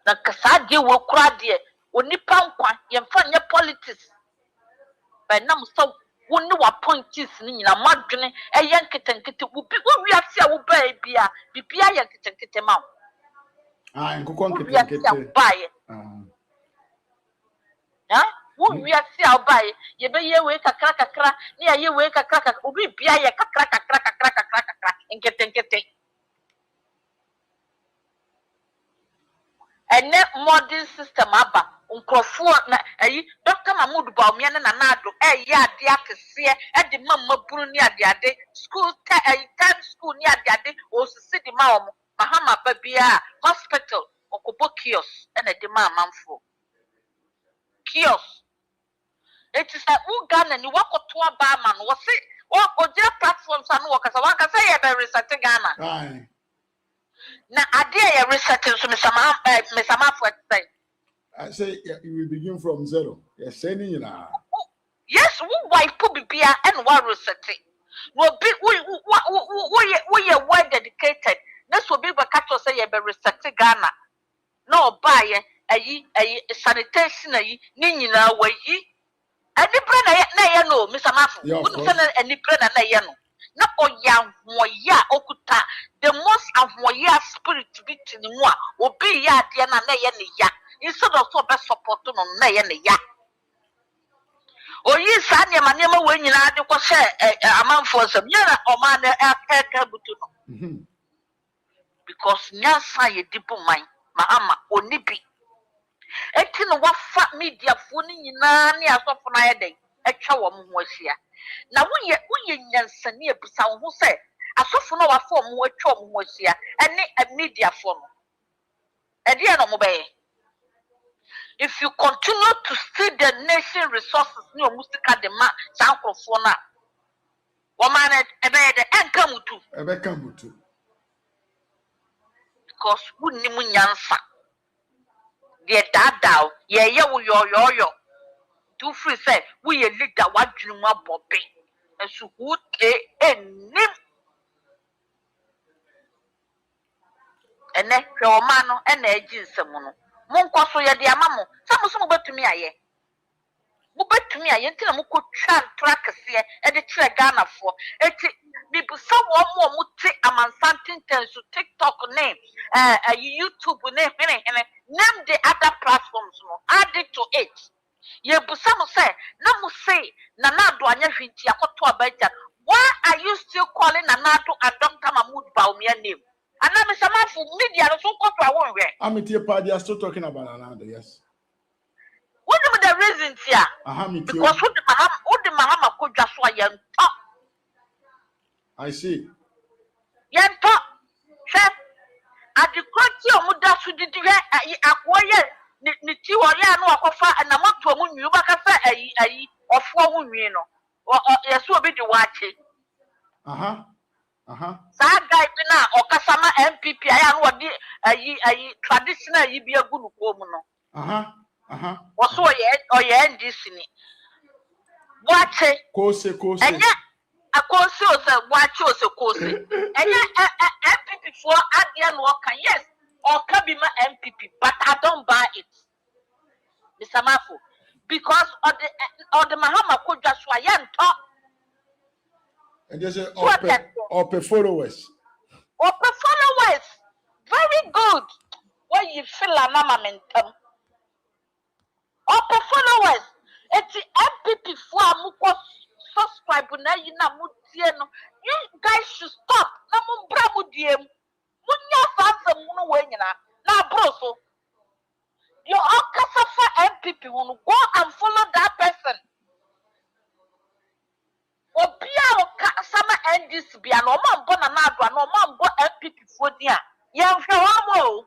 na kasadi will cry dear when you pankwa you find your politics by nam so wouldn't know what point is in a margin a yankit and kitty would be what we have seen will buy beer be yankit and kitty mount. And go buy it. Won't we have seen I'll buy you be ye wake a crack near you wake a crack will be beer a crack and get it. And that modern system abba na Dr. Mahmoud Baumian and Anado, ya dear to see at the Mamma Brunia Diade, school time school near Diade, or city Maum, Mahama Babia, hospital, or Kobo kiosk, and a demand manful. Kiosk. It is a gun and you walk to a barman, was it? Walk on their platforms and walk as I want to say a very certain Ghana. Now, I dare research to Miss Amafu. I say you will begin from zero. You're saying you know. Yes, who wipe beer and one research. Well, we are well dedicated. This will be the catcher say a very research Ghana. No buy a sanitation, Nina, way ye. And the brain, no, Miss Amafu. Wouldn't send any brain and a yano. Na oya moya okuta the most of moya spirit to be to the one will be ya dear na ya instead of so best support no na ya o yi sa ne ma we nyina de ko se amanfo sam yara o ma na aka butu no because nyansa ye dibu man Mahama onibi eti no wafa media fo ni nyina ne asofo na ya den etwa wo mo ahia na woye nyansani ebusa wo say asofo no wafo mo atwa mo ahia ene media fo no ede no mo be if you continue to see the nation resources ni omusika de ma sankrofo na wo man ebe de enkamutu because wunni mu nyansa de dadao ye wo yo do free say we a leader what dream abobe and so who enim ene hwe ma no ena agi nsem no monko so ye de amamo samuso mo betumi aye ntina mo ko twa track se e de kire Ghana fo eti bibu so wo mo ti amansanten tenso TikTok name YouTube name the other platforms no add it to it. Ye busam say Nanado anya hwinti akoto abaja. Why are you still calling Nanado and Dr. Mahmoud Bawumia name? And I'm Samafu media so koto awon we. Amity party are still talking about Nanado, yes. What are the reasons here? Because who the Mahama could just why you talk. I see. Yen talk. Chef at the quality of Muda Sudi acquire Niti or no akofa and amount to a moon you back of 4 women or yes will be the watching. Sad guy or Kasama MPP I am what the traditional you be a good woman. Or so or ye end this in it. Watch it, course, and yet a course watch also course. And yet MPP for Adian Walker, yes, or Kabima MPP, but I don't buy it. Mr. Mafu, because of the Mahama could just talk. And there's a followers. Followers, very good. When you feel an momentum. Followers, it's the MPP na yina mutie no. You guys should stop. Na mo bra mo diem. Munya fansa mu we nyina. Na bro so. You all kasafa MPP will go and follow that person. Obia sama NDC bia no man bo na adwa no man bo MPP fo dia. Yehwe wo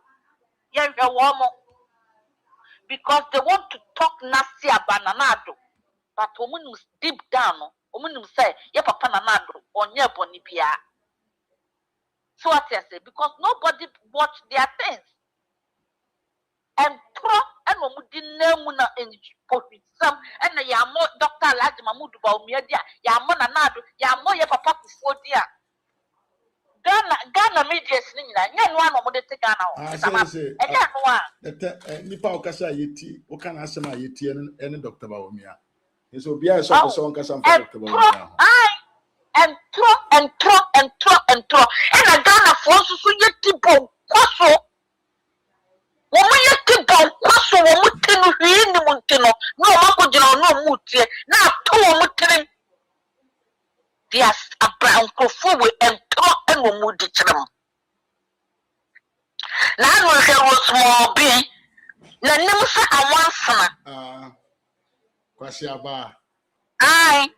because they want to talk nasty about Nanado. But woman deep down, woman say, "Yeah, Papa Nanado, or near Bonibia." So what I say, because nobody watch their things. And pro and Mudina in some and the Yamo Doctor Lad Mamudu Baumia, Yamo Nanado, Yamo, yeah, Papa before dear. Ghana media nina nya no ano mo de te Ghana o sama e nya no a nipa okasa yeti o kana asema yeti ene Dr. Bawumia so bia so person kasa mfa Dr. Bawumia and throw and Ghana for so yeti bon kwaso wo mo yeti bon kwaso wo mo tinu hwi ni mo ntino no ma ko gina no mu tie na to wo mo tirim. Yes, a brown coffee and talk and wood chum. Now there was small be. Nanusa a once. Kwasiaba. I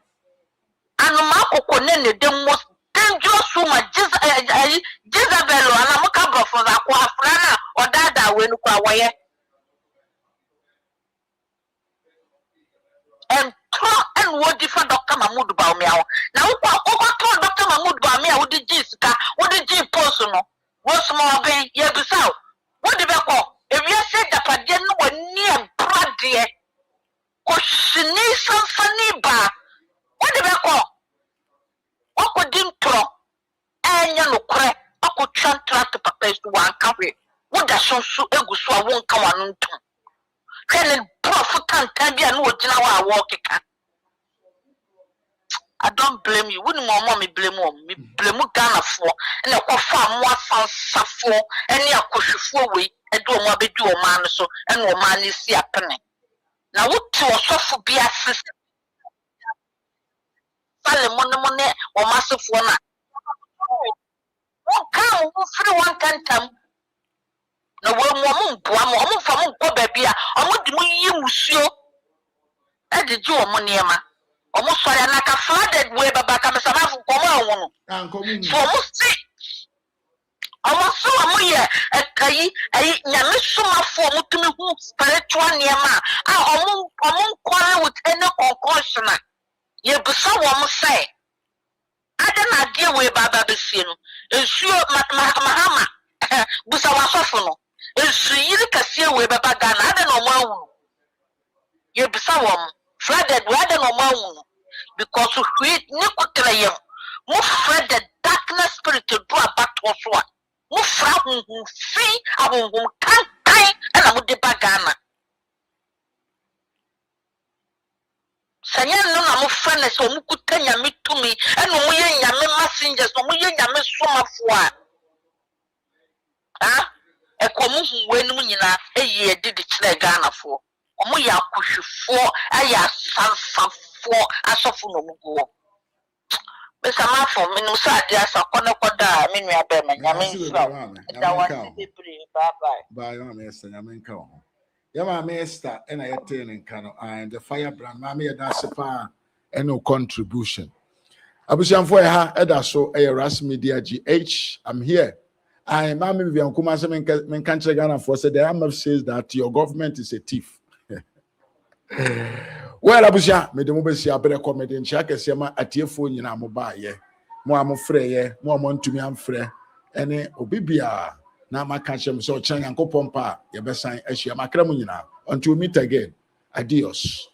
Marco Conen, the most dangerous woman, Jezabel, and I'm a couple for the Aquafrana or Dada when Kawaii. And talk and what different Dr. Mahmoud Baumia. Now, what Dr. Mahmoud Baumia with the Jessica, what the G personal, what's more be Yabusau? What did I call? If you said that I didn't know near Brady, or she needs some funny bar, what did I call? What could you throw? And you know, crack, I could translate the papers to one copy. What does so I won't come on to? Can profit and tell me and what I walk. I don't blame you. Wouldn't my mommy blame me? Blame Ghana for and I could farm one son for any a push forward and do more be do a man so and no man is see a penny. Now, what to a soft be a system? Sally money or massive one. What come free one can come? No woman, one from baby, I want to you, monsieur. I did you money, ma. Almost sorry, like a flooded way, but back I'm some of Common. So almost see. Almost so I'm here at Kay, I Yamisuma for to me who spiritual near ma. I won't quarrel with any concussion. You be so almost say. I don't idea where Baba be seen. It's sure Mahama. Busawasofono. It's really Cassia where Baba Ghana. I don't know. You be so flooded rather no more because we create Nicotrayum. Move Fred the darkness spirit to do a back to us. Move from who see a whom can't die and I would debug Ghana. Sayan no I'm friend so who could tell me to me and no me messengers no me so much for. Ah, a common when Munina a year did it Ghana for. Omoya kushifo aya sansan for asofu no go be sama for me no sa dia sa kono koda me nua be me nyame nsira da wasi bebre bye mama Esther nyame nka ho ya mama Esther na yete ne nka no and the firebrand mama ye da sepa no contribution abusianfo ha eda so Ras Media GH. I'm here. I mama Vivian Kuma se men kan Ghana for say the IMF says that your government is a thief. Well, Abuja, me de mo besi abere comedy ncha kese ma atiefo nyina mo ba ye. Mo amfrɛ ye, mo amontumi amfrɛ. Ene obibia na maka chem so chan yankopɔn pa ye besan ahia makra mo nyina. Until we meet again. Adios.